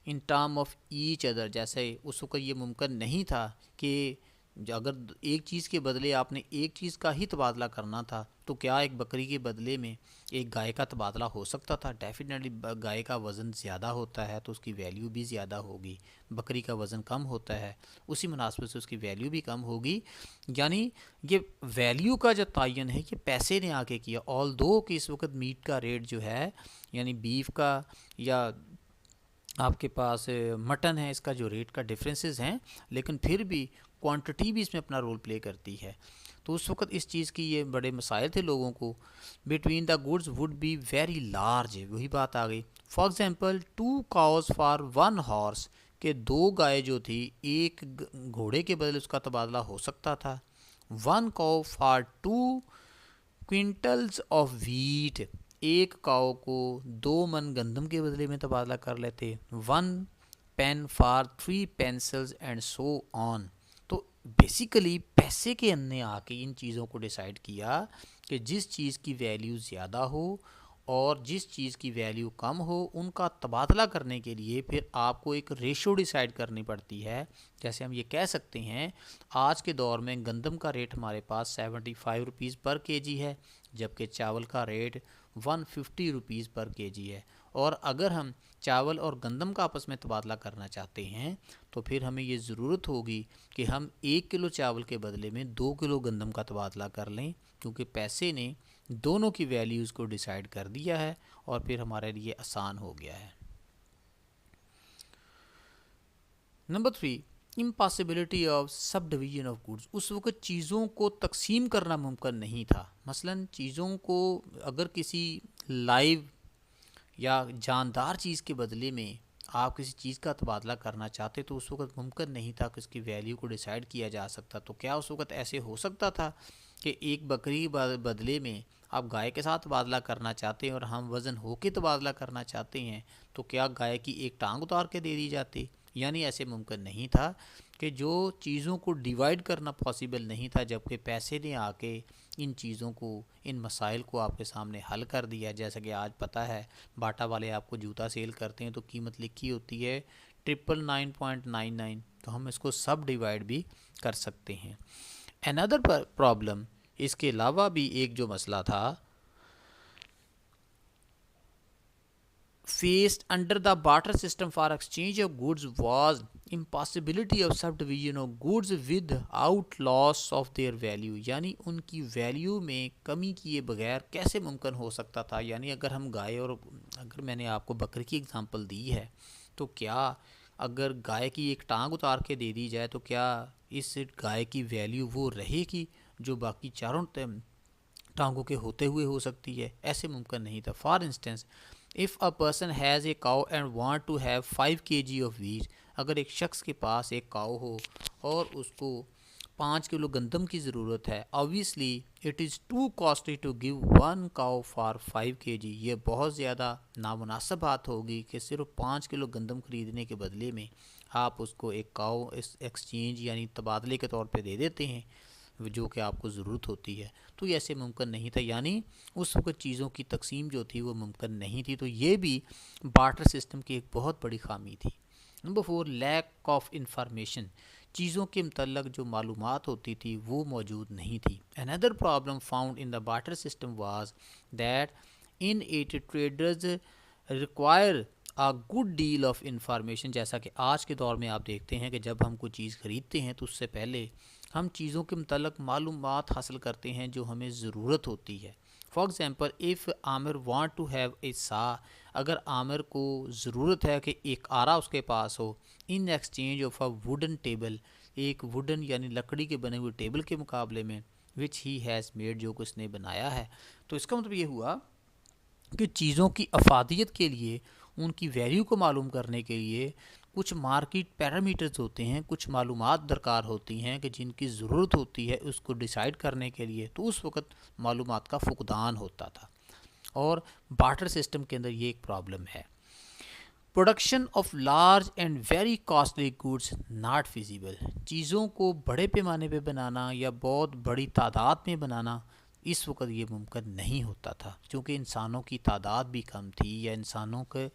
in term of each other. جیسے اس وقت یہ ممکن نہیں تھا کہ اگر ایک چیز کے بدلے آپ نے ایک چیز کا ہی تبادلہ کرنا تھا تو کیا ایک بکری کے بدلے میں ایک گائے کا تبادلہ ہو سکتا تھا؟ ڈیفینیٹلی گائے کا وزن زیادہ ہوتا ہے تو اس کی ویلیو بھی زیادہ ہوگی. بکری کا وزن کم ہوتا ہے، اسی مناسبت سے اس کی ویلیو بھی کم ہوگی. یعنی یہ ویلیو کا جو تعین ہے یہ پیسے نے آ کے کیا. آل دو کہ اس وقت میٹ کا ریٹ جو ہے یعنی بیف کا یا آپ کے پاس مٹن ہے، اس کا جو ریٹ کا ڈفرینسز ہیں، لیکن پھر بھی کوانٹٹی بھی اس میں اپنا رول پلے کرتی ہے. تو اس وقت اس چیز کی یہ بڑے مسائل تھے لوگوں کو. Between the goods would be very large. وہی بات آ گئی. For example 2 cows for 1 horse، کہ 2 گائے جو تھی ایک گھوڑے کے بدلے اس کا تبادلہ ہو سکتا تھا. 1 cow for 2 quintals of wheat، ایک کاؤ کو 2 من گندم کے بدلے میں تبادلہ کر لیتے. 1 pen for 3 pencils and so on. تو بیسیکلی پیسے کے نے آ کے ان چیزوں کو ڈیسائیڈ کیا کہ جس چیز کی ویلیو زیادہ ہو اور جس چیز کی ویلیو کم ہو ان کا تبادلہ کرنے کے لیے پھر آپ کو ایک ریشو ڈیسائیڈ کرنی پڑتی ہے. جیسے ہم یہ کہہ سکتے ہیں آج کے دور میں گندم کا ریٹ ہمارے پاس 75 روپیز پر کے جی ہے، جبکہ چاول کا ریٹ 150 روپیز پر کے جی ہے. اور اگر ہم چاول اور گندم کا آپس میں تبادلہ کرنا چاہتے ہیں تو پھر ہمیں یہ ضرورت ہوگی کہ ہم 1 کلو چاول کے بدلے میں 2 کلو گندم کا تبادلہ کر لیں، کیونکہ پیسے نے دونوں کی ویلیوز کو ڈیسائیڈ کر دیا ہے اور پھر ہمارے لیے آسان ہو گیا ہے. Number 3، impossibility of sub division of goods. اس وقت چیزوں کو تقسیم کرنا ممکن نہیں تھا. مثلا چیزوں کو اگر کسی لائیو یا جاندار چیز کے بدلے میں آپ کسی چیز کا تبادلہ کرنا چاہتے تو اس وقت ممکن نہیں تھا کہ اس کی ویلیو کو ڈیسائیڈ کیا جا سکتا. تو کیا اس وقت ایسے ہو سکتا تھا کہ ایک بکری بدلے میں آپ گائے کے ساتھ تبادلہ کرنا چاہتے ہیں اور ہم وزن ہو کے تبادلہ کرنا چاہتے ہیں تو کیا گائے کی ایک ٹانگ اتار کے دے دی جاتی؟ یعنی ایسے ممکن نہیں تھا کہ جو چیزوں کو ڈیوائیڈ کرنا پاسیبل نہیں تھا، جبکہ پیسے نے آ کے ان چیزوں کو، ان مسائل کو آپ کے سامنے حل کر دیا. جیسا کہ آج پتہ ہے باٹا والے آپ کو جوتا سیل کرتے ہیں تو قیمت لکھی ہوتی ہے 999.99، تو ہم اس کو سب ڈیوائیڈ بھی کر سکتے ہیں. another پرابلم، اس کے علاوہ بھی ایک جو مسئلہ تھا faced under the barter system for exchange of goods was impossibility of subdivision of goods without loss of their value. یعنی ان کی ویلیو میں کمی کیے بغیر کیسے ممکن ہو سکتا تھا. یعنی اگر ہم گائے اور اگر میں نے آپ کو بکری کی اگزامپل دی ہے تو کیا اگر گائے کی ایک ٹانگ اتار کے دے دی جائے تو کیا اس گائے کی ویلیو وہ رہے گی جو باقی چاروں ٹانگوں کے ہوتے ہوئے ہو سکتی ہے؟ ایسے ممکن نہیں تھا. For instance if a person has a cow and want to have 5 kg of wheat, اگر ایک شخص کے پاس ایک کاؤ ہو اور اس کو 5 کلو گندم کی ضرورت ہے, obviously it is too costly to give one cow for 5 kg. یہ بہت زیادہ نامناسب بات ہوگی کہ صرف 5 کلو گندم خریدنے کے بدلے میں آپ اس کو ایک کاؤ ایکسچینج یعنی تبادلے کے طور پہ دے دیتے ہیں جو کہ آپ کو ضرورت ہوتی ہے. تو یہ ایسے ممکن نہیں تھا, یعنی اس وقت چیزوں کی تقسیم جو تھی وہ ممکن نہیں تھی. تو یہ بھی بارٹر سسٹم کی ایک بہت بڑی خامی تھی. Number 4, lack of information. چیزوں کے متعلق جو معلومات ہوتی تھی وہ موجود نہیں تھی. another problem found in the barter system was that in it traders require a good deal of information. جیسا کہ آج کے دور میں آپ دیکھتے ہیں کہ جب ہم کوئی چیز خریدتے ہیں تو اس سے پہلے ہم چیزوں کے متعلق معلومات حاصل کرتے ہیں جو ہمیں ضرورت ہوتی ہے. For example if Aamir want to have a saw, اگر عامر کو ضرورت ہے کہ ایک آرا اس کے پاس ہو in exchange of a wooden table, ایک ووڈن یعنی لکڑی کے بنے ہوئے ٹیبل کے مقابلے میں which he has made, جو کہ اس نے بنایا ہے. تو اس کا مطلب یہ ہوا کہ چیزوں کی افادیت کے لیے, ان کی ویلیو کو معلوم کرنے کے لیے کچھ مارکیٹ پیرامیٹرز ہوتے ہیں, کچھ معلومات درکار ہوتی ہیں کہ جن کی ضرورت ہوتی ہے اس کو ڈیسائیڈ کرنے کے لیے. تو اس وقت معلومات کا فقدان ہوتا تھا اور بارٹر سسٹم کے اندر یہ ایک پرابلم ہے. Production of large and very costly goods not feasible. چیزوں کو بڑے پیمانے پہ بنانا یا بہت بڑی تعداد میں بنانا اس وقت یہ ممکن نہیں ہوتا تھا, کیونکہ انسانوں کی تعداد بھی کم تھی, یا انسانوں کے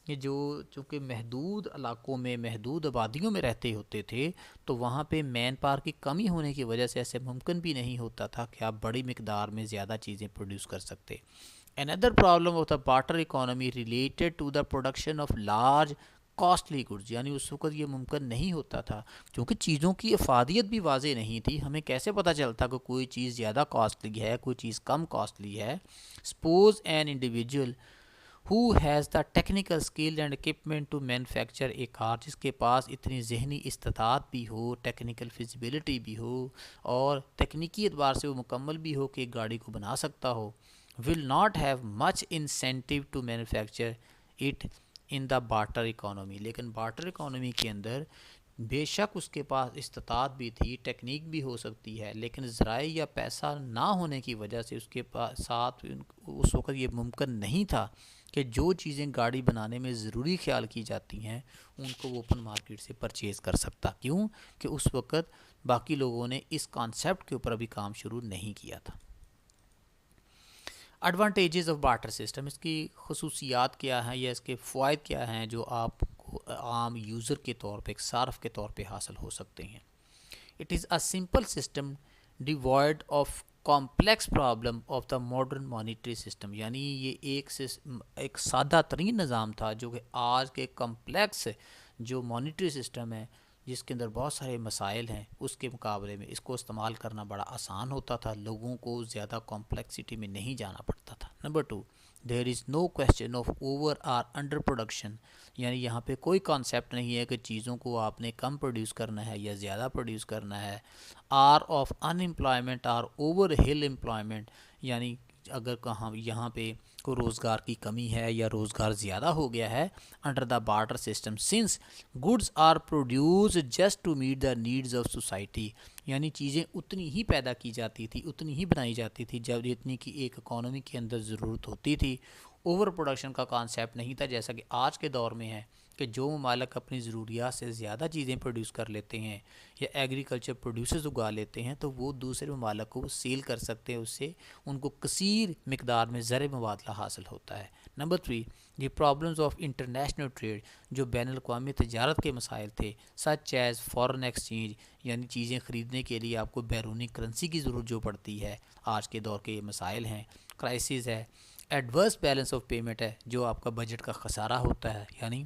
یہ جو چونکہ محدود علاقوں میں محدود آبادیوں میں رہتے ہوتے تھے تو وہاں پہ مین پاور کی کمی ہونے کی وجہ سے ایسے ممکن بھی نہیں ہوتا تھا کہ آپ بڑی مقدار میں زیادہ چیزیں پروڈیوس کر سکتے. another problem of the barter economy related to the production of large costly goods. یعنی اس وقت یہ ممکن نہیں ہوتا تھا کیونکہ چیزوں کی افادیت بھی واضح نہیں تھی. ہمیں کیسے پتہ چلتا کہ کوئی چیز زیادہ کاسٹلی ہے, کوئی چیز کم کاسٹلی ہے. suppose an individual who has the technical skill and equipment to manufacture a car, جس کے پاس اتنی ذہنی استطاعت بھی ہو, ٹیکنیکل فیزیبلٹی بھی ہو اور تکنیکی اعتبار سے وہ مکمل بھی ہو کہ ایک گاڑی کو بنا سکتا ہو, will not have much incentive to manufacture it in the barter economy. لیکن بارٹر اکانومی کے اندر بے شک اس کے پاس استطاعت بھی تھی, ٹیکنیک بھی ہو سکتی ہے, لیکن ذرائع یا پیسہ نہ ہونے کی وجہ سے اس کے ساتھ اس وقت یہ ممکن نہیں تھا کہ جو چیزیں گاڑی بنانے میں ضروری خیال کی جاتی ہیں ان کو وہ اوپن مارکیٹ سے پرچیز کر سکتا. کیوں کہ اس وقت باقی لوگوں نے اس کانسیپٹ کے اوپر ابھی کام شروع نہیں کیا تھا. ایڈوانٹیجز آف بارٹر سسٹم, اس کی خصوصیات کیا ہیں یا اس کے فوائد کیا ہیں جو آپ کو عام یوزر کے طور پہ, ایک صارف کے طور پہ حاصل ہو سکتے ہیں. It is a simple system divide of complex problem of the modern monetary system. یعنی یہ ایک سادہ ترین نظام تھا جو کہ آج کے کمپلیکس جو مانیٹری سسٹم ہے جس کے اندر بہت سارے مسائل ہیں اس کے مقابلے میں اس کو استعمال کرنا بڑا آسان ہوتا تھا, لوگوں کو زیادہ کمپلیکسٹی میں نہیں جانا پڑتا تھا. Number 2, there is no question of over or under production. یعنی یہاں پہ کوئی کانسیپٹ نہیں ہے کہ چیزوں کو آپ نے کم پروڈیوس کرنا ہے یا زیادہ پروڈیوس کرنا ہے. Or of unemployment or over full employment, یعنی اگر کہاں یہاں پہ کوئی روزگار کی کمی ہے یا روزگار زیادہ ہو گیا ہے under the barter system, since goods are produce just to meet the needs of society. یعنی چیزیں اتنی ہی پیدا کی جاتی تھی, اتنی ہی بنائی جاتی تھی جب اتنی کی ایک اکانومی کے اندر ضرورت ہوتی تھی. اوور پروڈکشن کا کانسیپٹ نہیں تھا جیسا کہ آج کے دور میں ہے کہ جو ممالک اپنی ضروریات سے زیادہ چیزیں پروڈیوس کر لیتے ہیں یا ایگریکلچر پروڈیوسز اگا لیتے ہیں تو وہ دوسرے ممالک کو سیل کر سکتے ہیں, اس سے ان کو کثیر مقدار میں زر مبادلہ حاصل ہوتا ہے. Number 3, the problems of international trade, جو بین الاقوامی تجارت کے مسائل تھے, سچ ایز فارن ایکسچینج, یعنی چیزیں خریدنے کے لیے آپ کو بیرونی کرنسی کی ضرورت جو پڑتی ہے, آج کے دور کے یہ مسائل ہیں. کرائسس ہے, ایڈورس بیلنس آف پیمنٹ ہے جو آپ کا بجٹ کا خسارہ ہوتا ہے، یعنی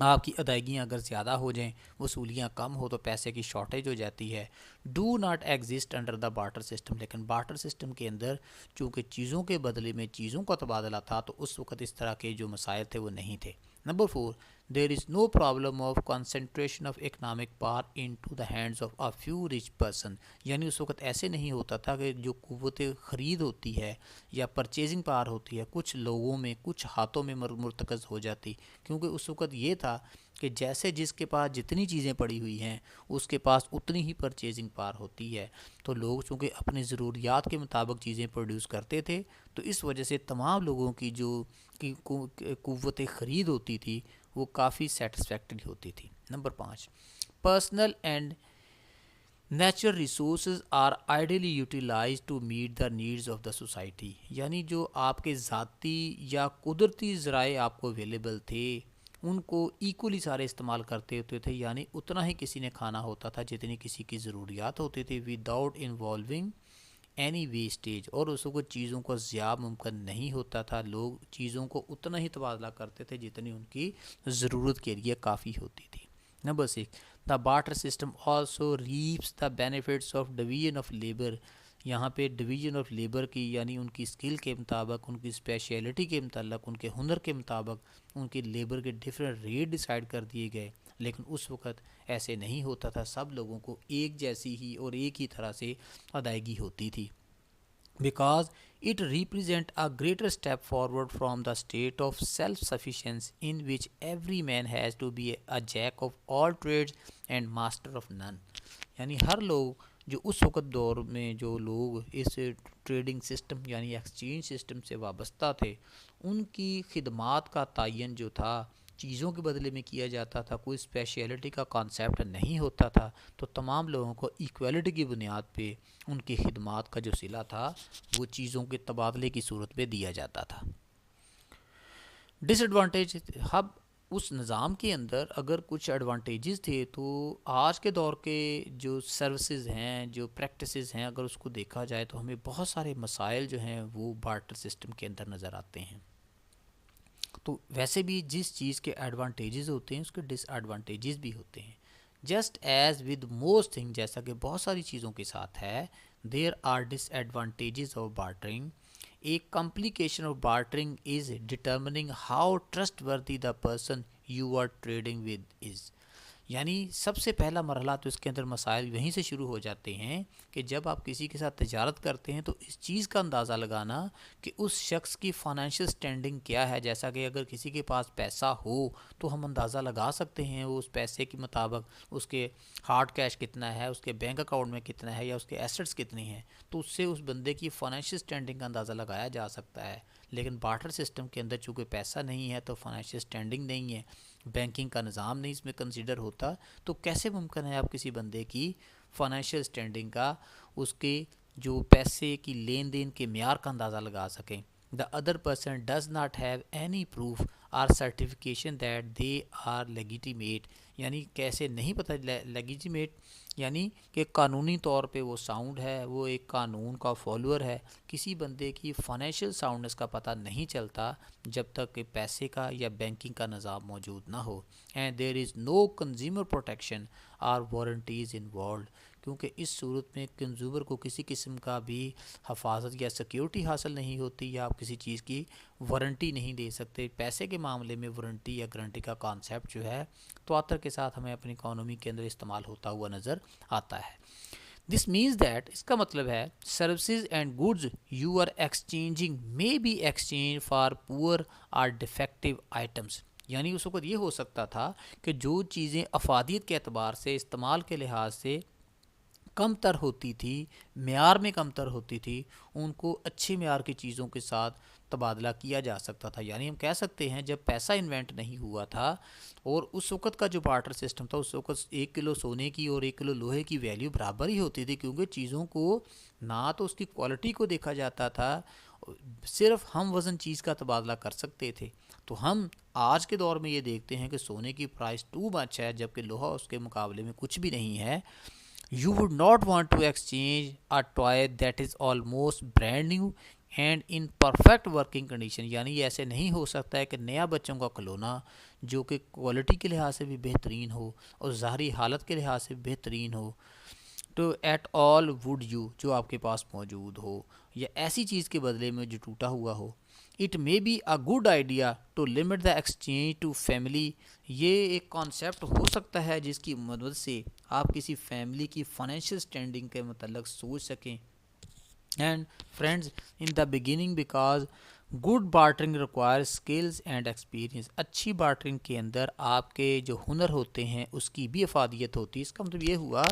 آپ کی ادائیگیاں اگر زیادہ ہو جائیں، وصولیاں کم ہو تو پیسے کی شارٹیج ہو جاتی ہے. Do not exist under the barter system, لیکن بارٹر سسٹم کے اندر چونکہ چیزوں کے بدلے میں چیزوں کا تبادلہ تھا تو اس وقت اس طرح کے جو مسائل تھے وہ نہیں تھے. Number 4، there is no problem of concentration of economic power into the hands of a few rich person, یعنی اس وقت ایسے نہیں ہوتا تھا کہ جو قوت خرید ہوتی ہے یا پرچیزنگ پاور ہوتی ہے کچھ لوگوں میں، کچھ ہاتھوں میں مرتکز ہو جاتی، کیونکہ اس وقت یہ تھا کہ جیسے جس کے پاس جتنی چیزیں پڑی ہوئی ہیں اس کے پاس اتنی ہی پرچیزنگ پاور ہوتی ہے. تو لوگ چونکہ اپنی ضروریات کے مطابق چیزیں پروڈیوس کرتے تھے تو اس وجہ سے تمام لوگوں کی جو قوت خرید ہوتی تھی وہ کافی سیٹسفیکٹری ہوتی تھی. Number 5، personal and natural resources are ideally utilise to meet the needs of the society, یعنی جو آپ کے ذاتی یا قدرتی ذرائع آپ کو اویلیبل تھے ان کو ایکولی سارے استعمال کرتے ہوتے تھے، یعنی اتنا ہی کسی نے کھانا ہوتا تھا جتنی کسی کی ضروریات ہوتی تھی، وداؤٹ انوالونگ اینی ویسٹیج، اور اس کو چیزوں کا ضیاع ممکن نہیں ہوتا تھا. لوگ چیزوں کو اتنا ہی تبادلہ کرتے تھے جتنی ان کی ضرورت کے لیے کافی ہوتی تھی. Number 6، the barter system also reaps the benefits of division of labour, یہاں پہ ڈویژن آف لیبر کی یعنی ان کی سکل کے مطابق، ان کی اسپیشیلٹی کے متعلق، ان کے ہنر کے مطابق ان کی لیبر کے ڈفرینٹ ریٹ ڈیسائیڈ کر دیے گئے. لیکن اس وقت ایسے نہیں ہوتا تھا، سب لوگوں کو ایک جیسی ہی اور ایک ہی طرح سے ادائیگی ہوتی تھی. because it represents a greater step forward from the state of self-sufficiency in which every man has to be a jack of all trades and master of none. یعنی ہر لوگ جو اس وقت دور میں جو لوگ اس ٹریڈنگ سسٹم یعنی ایکسچینج سسٹم سے وابستہ تھے ان کی خدمات کا تعین جو تھا چیزوں کے بدلے میں کیا جاتا تھا، کوئی اسپیشیلٹی کا کانسیپٹ نہیں ہوتا تھا، تو تمام لوگوں کو ایکویلٹی کی بنیاد پہ ان کی خدمات کا جو صلہ تھا وہ چیزوں کے تبادلے کی صورت میں دیا جاتا تھا. ڈس ایڈوانٹیج، اب اس نظام کے اندر اگر کچھ ایڈوانٹیجز تھے تو آج کے دور کے جو سروسز ہیں، جو پریکٹسز ہیں، اگر اس کو دیکھا جائے تو ہمیں بہت سارے مسائل جو ہیں وہ بارٹر سسٹم کے اندر نظر آتے ہیں. تو ویسے بھی جس چیز کے ایڈوانٹیجز ہوتے ہیں اس کے ڈس ایڈوانٹیجز بھی ہوتے ہیں. Just as with most thing, جیسا کہ بہت ساری چیزوں کے ساتھ ہے، there are disadvantages of bartering. A complication of bartering is determining how trustworthy the person you are trading with is. یعنی سب سے پہلا مرحلہ تو اس کے اندر مسائل وہیں سے شروع ہو جاتے ہیں کہ جب آپ کسی کے ساتھ تجارت کرتے ہیں تو اس چیز کا اندازہ لگانا کہ اس شخص کی فائنینشیل سٹینڈنگ کیا ہے. جیسا کہ اگر کسی کے پاس پیسہ ہو تو ہم اندازہ لگا سکتے ہیں وہ اس پیسے کے مطابق اس کے ہارڈ کیش کتنا ہے، اس کے بینک اکاؤنٹ میں کتنا ہے، یا اس کے ایسٹس کتنے ہیں، تو اس سے اس بندے کی فائنینشیل سٹینڈنگ کا اندازہ لگایا جا سکتا ہے. لیکن بارٹر سسٹم کے اندر چونکہ پیسہ نہیں ہے تو فائنینشیل سٹینڈنگ نہیں ہے، بینکنگ کا نظام نہیں اس میں کنسیڈر ہوتا، تو کیسے ممکن ہے آپ کسی بندے کی فائنینشیل سٹینڈنگ کا، اس کے جو پیسے کی لین دین کے معیار کا اندازہ لگا سکیں. The other person does not have any proof or certification that they are legitimate, یعنی کیسے نہیں پتہ لیگیٹیمیٹ یعنی کہ قانونی طور پہ وہ ساؤنڈ ہے، وہ ایک قانون کا فالوور ہے. کسی بندے کی فائنینشیل ساؤنڈنس کا پتہ نہیں چلتا جب تک کہ پیسے کا یا بینکنگ کا نظام موجود نہ ہو. And there is no consumer protection or warranties involved, کیونکہ اس صورت میں کنزیومر کو کسی قسم کا بھی حفاظت یا سیکیورٹی حاصل نہیں ہوتی، یا آپ کسی چیز کی وارنٹی نہیں دے سکتے. پیسے کے معاملے میں وارنٹی یا گارنٹی کا کانسیپٹ جو ہے تواتر کے ساتھ ہمیں اپنی اکانومی کے اندر استعمال ہوتا ہوا نظر آتا ہے. دس مینز دیٹ، اس کا مطلب ہے services and goods you are exchanging may be exchange for poor or defective items. یعنی اس وقت یہ ہو سکتا تھا کہ جو چیزیں افادیت کے اعتبار سے استعمال کے لحاظ سے کم تر ہوتی تھی، معیار میں کم تر ہوتی تھی، ان کو اچھے معیار کی چیزوں کے ساتھ تبادلہ کیا جا سکتا تھا. یعنی ہم کہہ سکتے ہیں جب پیسہ انوینٹ نہیں ہوا تھا اور اس وقت کا جو بارٹر سسٹم تھا، اس وقت 1 کلو سونے کی اور 1 کلو لوہے کی ویلیو برابر ہی ہوتی تھی، کیونکہ چیزوں کو نہ تو اس کی کوالٹی کو دیکھا جاتا تھا، صرف ہم وزن چیز کا تبادلہ کر سکتے تھے. تو ہم آج کے دور میں یہ دیکھتے ہیں کہ سونے کی پرائس ٹو مچ ہے جبکہ لوہا اس کے مقابلے میں کچھ بھی نہیں ہے. You would not want to exchange a toy that is almost brand new and in perfect working condition, یعنی یہ ایسے نہیں ہو سکتا ہے کہ نیا بچوں کا کھلونا جو کہ کوالٹی کے لحاظ سے بھی بہترین ہو اور ظاہری حالت کے لحاظ سے بھی بہترین ہو، تو ایٹ آل وڈ یو، جو آپ کے پاس موجود ہو، یا ایسی چیز کے بدلے میں جو ٹوٹا ہوا ہو. It may be a good idea to limit the exchange to family. یہ ایک کانسیپٹ ہو سکتا ہے جس کی مدد سے آپ کسی فیملی کی فائنینشیل اسٹینڈنگ کے متعلق سوچ سکیں. And friends in the beginning because good bartering require skills and experience. اچھی بارٹرنگ کے اندر آپ کے جو ہنر ہوتے ہیں اس کی بھی افادیت ہوتی ہے. اس کا مطلب یہ ہوا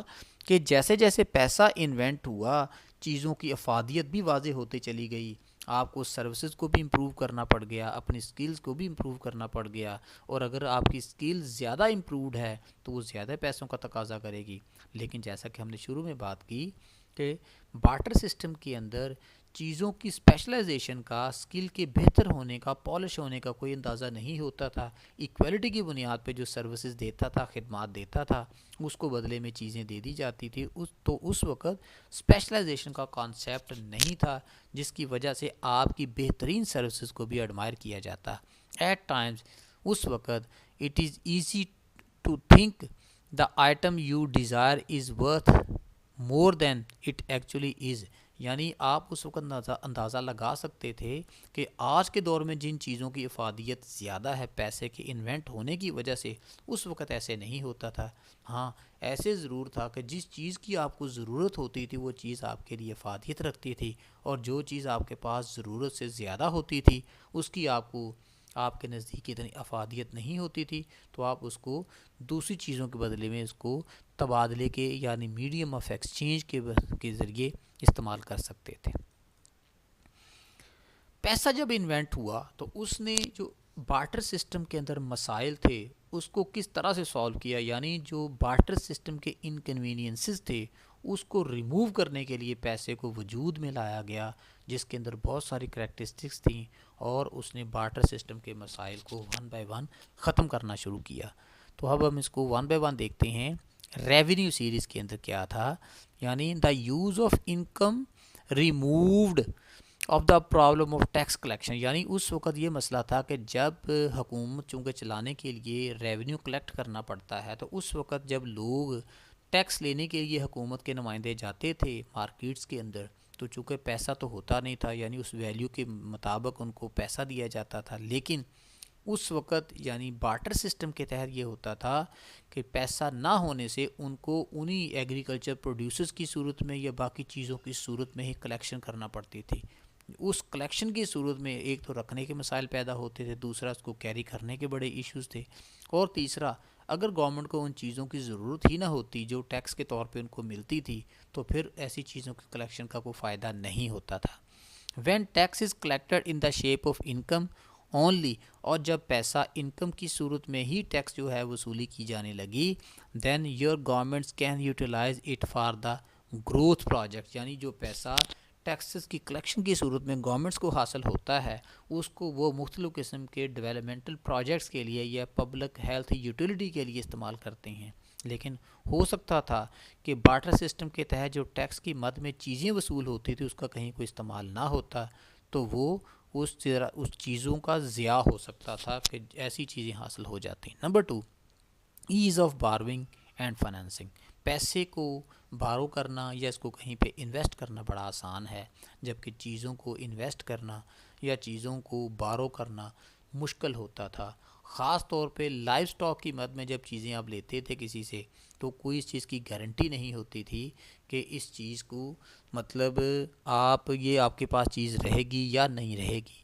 کہ جیسے جیسے پیسہ انوینٹ ہوا چیزوں کی افادیت بھی واضح ہوتی چلی گئی. آپ کو سروسز کو بھی امپروو کرنا پڑ گیا، اپنی سکلز کو بھی امپروو کرنا پڑ گیا، اور اگر آپ کی سکلز زیادہ امپرووڈ ہے تو وہ زیادہ پیسوں کا تقاضا کرے گی. لیکن جیسا کہ ہم نے شروع میں بات کی کہ بارٹر سسٹم کے اندر چیزوں کی اسپیشلائزیشن کا، اسکل کے بہتر ہونے کا، پالش ہونے کا کوئی اندازہ نہیں ہوتا تھا. ایکویلٹی کی بنیاد پہ جو سروسز دیتا تھا، خدمات دیتا تھا، اس کو بدلے میں چیزیں دے دی جاتی تھی. تو اس وقت اسپیشلائزیشن کا کانسیپٹ نہیں تھا، جس کی وجہ سے آپ کی بہترین سروسز کو بھی ایڈمائر کیا جاتا. ایٹ ٹائمز اس وقت it is easy to think the item you desire is worth more than it actually is. یعنی آپ اس وقت اندازہ لگا سکتے تھے کہ آج کے دور میں جن چیزوں کی افادیت زیادہ ہے پیسے کے انوینٹ ہونے کی وجہ سے، اس وقت ایسے نہیں ہوتا تھا. ہاں ایسے ضرور تھا کہ جس چیز کی آپ کو ضرورت ہوتی تھی وہ چیز آپ کے لیے افادیت رکھتی تھی، اور جو چیز آپ کے پاس ضرورت سے زیادہ ہوتی تھی اس کی آپ کے نزدیک اتنی افادیت نہیں ہوتی تھی، تو آپ اس کو دوسری چیزوں کے بدلے میں اس کو تبادلے کے یعنی میڈیم آف ایکسچینج کے ذریعے استعمال کر سکتے تھے. پیسہ جب انوینٹ ہوا تو اس نے جو بارٹر سسٹم کے اندر مسائل تھے اس کو کس طرح سے سالو کیا، یعنی جو بارٹر سسٹم کے انکنوینئنسز تھے اس کو ریموو کرنے کے لیے پیسے کو وجود میں لایا گیا، جس کے اندر بہت ساری کریکٹرسٹکس تھیں، اور اس نے بارٹر سسٹم کے مسائل کو ون بائی ون ختم کرنا شروع کیا. تو اب ہم اس کو ون بائی ون دیکھتے ہیں. ریونیو سیریز کے اندر کیا تھا، یعنی the use of income removed of the problem of tax collection. یعنی اس وقت یہ مسئلہ تھا کہ جب حکومت چونکہ چلانے کے لیے ریونیو کلیکٹ کرنا پڑتا ہے، تو اس وقت جب لوگ ٹیکس لینے کے لیے حکومت کے نمائندے جاتے تھے مارکیٹس کے اندر، تو چونکہ پیسہ تو ہوتا نہیں تھا، یعنی اس ویلیو کے مطابق ان کو پیسہ دیا جاتا تھا. لیکن اس وقت یعنی بارٹر سسٹم کے تحت یہ ہوتا تھا کہ پیسہ نہ ہونے سے ان کو انہی ایگریکلچر پروڈیوسرز کی صورت میں یا باقی چیزوں کی صورت میں ہی کلیکشن کرنا پڑتی تھی. اس کلیکشن کی صورت میں ایک تو رکھنے کے مسائل پیدا ہوتے تھے، دوسرا اس کو کیری کرنے کے بڑے ایشوز تھے، اور تیسرا اگر گورنمنٹ کو ان چیزوں کی ضرورت ہی نہ ہوتی جو ٹیکس کے طور پہ ان کو ملتی تھی، تو پھر ایسی چیزوں کی کلیکشن کا کوئی فائدہ نہیں ہوتا تھا. When tax is collected in the shape of income only, اور جب پیسہ انکم کی صورت میں ہی ٹیکس جو ہے وصولی کی جانے لگی، then your governments can utilize it for the growth project. یعنی جو پیسہ ٹیکسز کی کلیکشن کی صورت میں گورنمنٹس کو حاصل ہوتا ہے، اس کو وہ مختلف قسم کے ڈیولپمنٹل پروجیکٹس کے لیے یا پبلک ہیلتھ یوٹیلیٹی کے لیے استعمال کرتے ہیں. لیکن ہو سکتا تھا کہ بارٹر سسٹم کے تحت جو ٹیکس کی مد میں چیزیں وصول ہوتی تھی اس کا کہیں کوئی استعمال نہ ہوتا، تو وہ اس چیزوں کا ضیاع ہو سکتا تھا کہ ایسی چیزیں حاصل ہو جاتی. Number 2، as of borrowing and financing. پیسے کو بارو کرنا یا اس کو کہیں پہ انویسٹ کرنا بڑا آسان ہے، جبکہ چیزوں کو انویسٹ کرنا یا چیزوں کو بارو کرنا مشکل ہوتا تھا. خاص طور پہ لائف سٹاک کی مد میں جب چیزیں آپ لیتے تھے کسی سے، تو کوئی اس چیز کی گارنٹی نہیں ہوتی تھی کہ اس چیز کو مطلب آپ کے پاس چیز رہے گی یا نہیں رہے گی.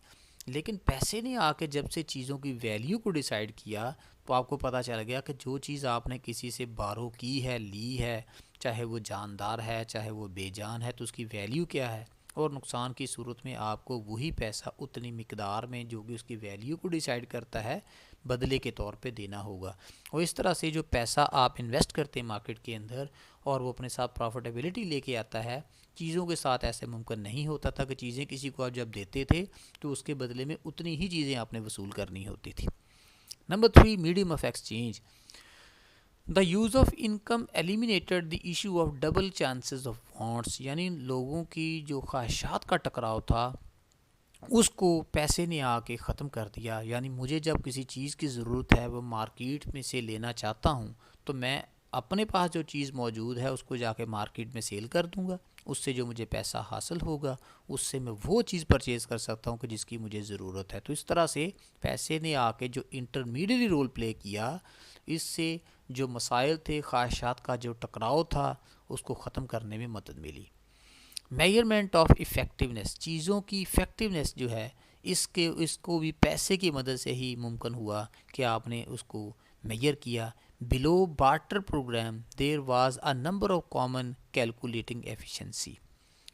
لیکن پیسے نے آ کے جب سے چیزوں کی ویلیو کو ڈیسائیڈ کیا، تو آپ کو پتہ چل گیا کہ جو چیز آپ نے کسی سے بارو کی ہے، لی ہے، چاہے وہ جاندار ہے چاہے وہ بے جان ہے، تو اس کی ویلیو کیا ہے، اور نقصان کی صورت میں آپ کو وہی پیسہ اتنی مقدار میں جو کہ اس کی ویلیو کو ڈیسائیڈ کرتا ہے بدلے کے طور پہ دینا ہوگا. اور اس طرح سے جو پیسہ آپ انویسٹ کرتے ہیں مارکیٹ کے اندر اور وہ اپنے ساتھ پروفیٹیبلٹی لے کے آتا ہے، چیزوں کے ساتھ ایسے ممکن نہیں ہوتا تھا کہ چیزیں کسی کو آپ جب دیتے تھے تو اس کے بدلے میں اتنی ہی چیزیں آپ نے وصول کرنی ہوتی تھی. Number 3، medium of exchange. The use of income eliminated the issue of double chances of wants. یعنی لوگوں کی جو خواہشات کا ٹکراؤ تھا اس کو پیسے نے آ کے ختم کر دیا. یعنی مجھے جب کسی چیز کی ضرورت ہے وہ مارکیٹ میں سے لینا چاہتا ہوں تو میں اپنے پاس جو چیز موجود ہے اس کو جا کے مارکیٹ میں سیل کر دوں گا. اس سے جو مجھے پیسہ حاصل ہوگا اس سے میں وہ چیز پرچیز کر سکتا ہوں کہ جس کی مجھے ضرورت ہے. تو اس طرح سے پیسے نے آ کے جو انٹرمیڈیری رول پلے کیا، اس سے جو مسائل تھے، خواہشات کا جو ٹکراؤ تھا، اس کو ختم کرنے میں مدد ملی. میجرمنٹ آف افیکٹونیس، چیزوں کی افیکٹونیس جو ہے اس کو بھی پیسے کی مدد سے ہی ممکن ہوا کہ آپ نے اس کو میجر کیا. Blue barter program there was a number of common calculating efficiency.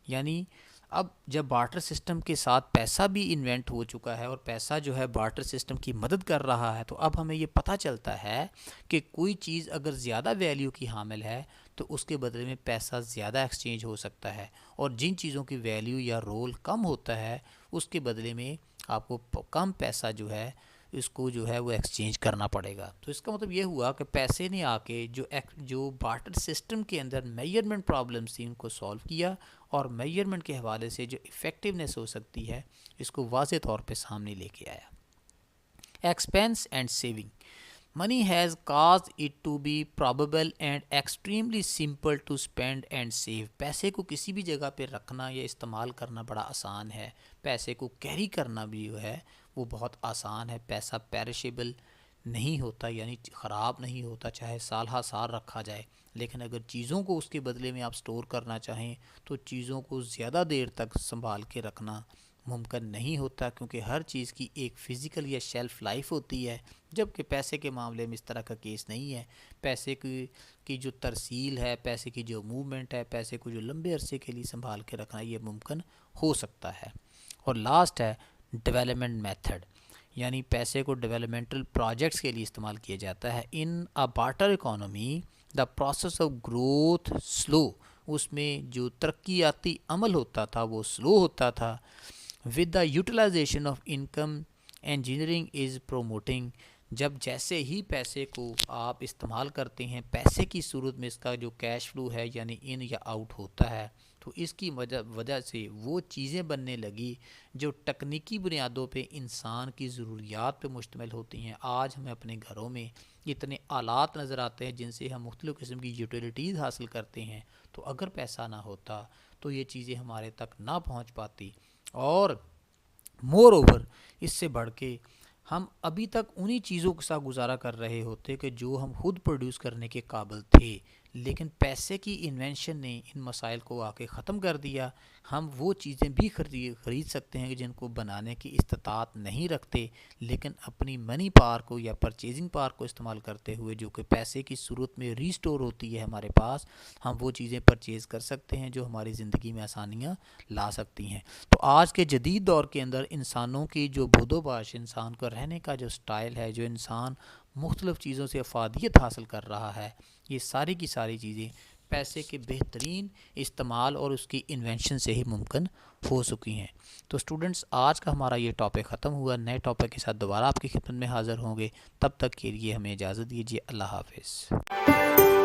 یعنی اب جب بارٹر سسٹم کے ساتھ پیسہ بھی انوینٹ ہو چکا ہے اور پیسہ جو ہے بارٹر سسٹم کی مدد کر رہا ہے، تو اب ہمیں یہ پتہ چلتا ہے کہ کوئی چیز اگر زیادہ ویلیو کی حامل ہے تو اس کے بدلے میں پیسہ زیادہ ایکسچینج ہو سکتا ہے، اور جن چیزوں کی ویلیو یا رول کم ہوتا ہے اس کے بدلے میں آپ کو کم پیسہ جو ہے اس کو جو ہے وہ ایکسچینج کرنا پڑے گا. تو اس کا مطلب یہ ہوا کہ پیسے نے آ کے جو بارٹر سسٹم کے اندر میجرمنٹ پرابلمس تھیں ان کو سولو کیا، اور میجرمنٹ کے حوالے سے جو افیکٹونیس ہو سکتی ہے اس کو واضح طور پہ سامنے لے کے آیا. Expense and saving. Money has caused it to be probable and extremely simple to spend and save. پیسے کو کسی بھی جگہ پہ رکھنا یا استعمال کرنا بڑا آسان ہے. پیسے کو کیری کرنا بھی جو ہے وہ بہت آسان ہے. پیسہ پیرشیبل نہیں ہوتا، یعنی خراب نہیں ہوتا، چاہے سال ہا سال رکھا جائے. لیکن اگر چیزوں کو اس کے بدلے میں آپ سٹور کرنا چاہیں تو چیزوں کو زیادہ دیر تک سنبھال کے رکھنا ممکن نہیں ہوتا، کیونکہ ہر چیز کی ایک فزیکل یا شیلف لائف ہوتی ہے، جبکہ پیسے کے معاملے میں اس طرح کا کیس نہیں ہے. پیسے کی جو ترسیل ہے، پیسے کی جو موومنٹ ہے، پیسے کو جو لمبے عرصے کے لیے سنبھال کے رکھنا، یہ ممکن ہو سکتا ہے. اور لاسٹ ہے ڈیولپمنٹ میتھڈ. یعنی پیسے کو ڈیولپمنٹل پروجیکٹس کے لیے استعمال کیا جاتا ہے. In a barter economy the process of growth slow. اس میں جو ترقیاتی عمل ہوتا تھا وہ سلو ہوتا تھا. With the utilisation of income engineering is promoting. جب جیسے ہی پیسے کو آپ استعمال کرتے ہیں، پیسے کی صورت میں اس کا جو کیش فلو ہے یعنی ان یا آؤٹ ہوتا ہے، تو اس کی وجہ سے وہ چیزیں بننے لگی جو تکنیکی بنیادوں پہ انسان کی ضروریات پہ مشتمل ہوتی ہیں. آج ہمیں اپنے گھروں میں اتنے آلات نظر آتے ہیں جن سے ہم مختلف قسم کی یوٹیلیٹیز حاصل کرتے ہیں. تو اگر پیسہ نہ ہوتا تو یہ چیزیں ہمارے تک نہ پہنچ پاتی. اور مور اوور اس سے بڑھ کے ہم ابھی تک انہی چیزوں کے ساتھ گزارا کر رہے ہوتے کہ جو ہم خود پروڈیوس کرنے کے قابل تھے، لیکن پیسے کی انوینشن نے ان مسائل کو آ کے ختم کر دیا. ہم وہ چیزیں بھی خرید سکتے ہیں جن کو بنانے کی استطاعت نہیں رکھتے، لیکن اپنی منی پاور کو یا پرچیزنگ پاور کو استعمال کرتے ہوئے، جو کہ پیسے کی صورت میں ریسٹور ہوتی ہے ہمارے پاس، ہم وہ چیزیں پرچیز کر سکتے ہیں جو ہماری زندگی میں آسانیاں لا سکتی ہیں. تو آج کے جدید دور کے اندر انسانوں کی جو بود و باش، انسان کو رہنے کا جو سٹائل ہے، جو انسان مختلف چیزوں سے افادیت حاصل کر رہا ہے، یہ ساری کی ساری چیزیں پیسے کے بہترین استعمال اور اس کی انوینشن سے ہی ممکن ہو سکی ہیں. تو اسٹوڈنٹس، آج کا ہمارا یہ ٹاپک ختم ہوا. نئے ٹاپک کے ساتھ دوبارہ آپ کی خدمت میں حاضر ہوں گے. تب تک کے لیے ہمیں اجازت دیجیے. اللہ حافظ.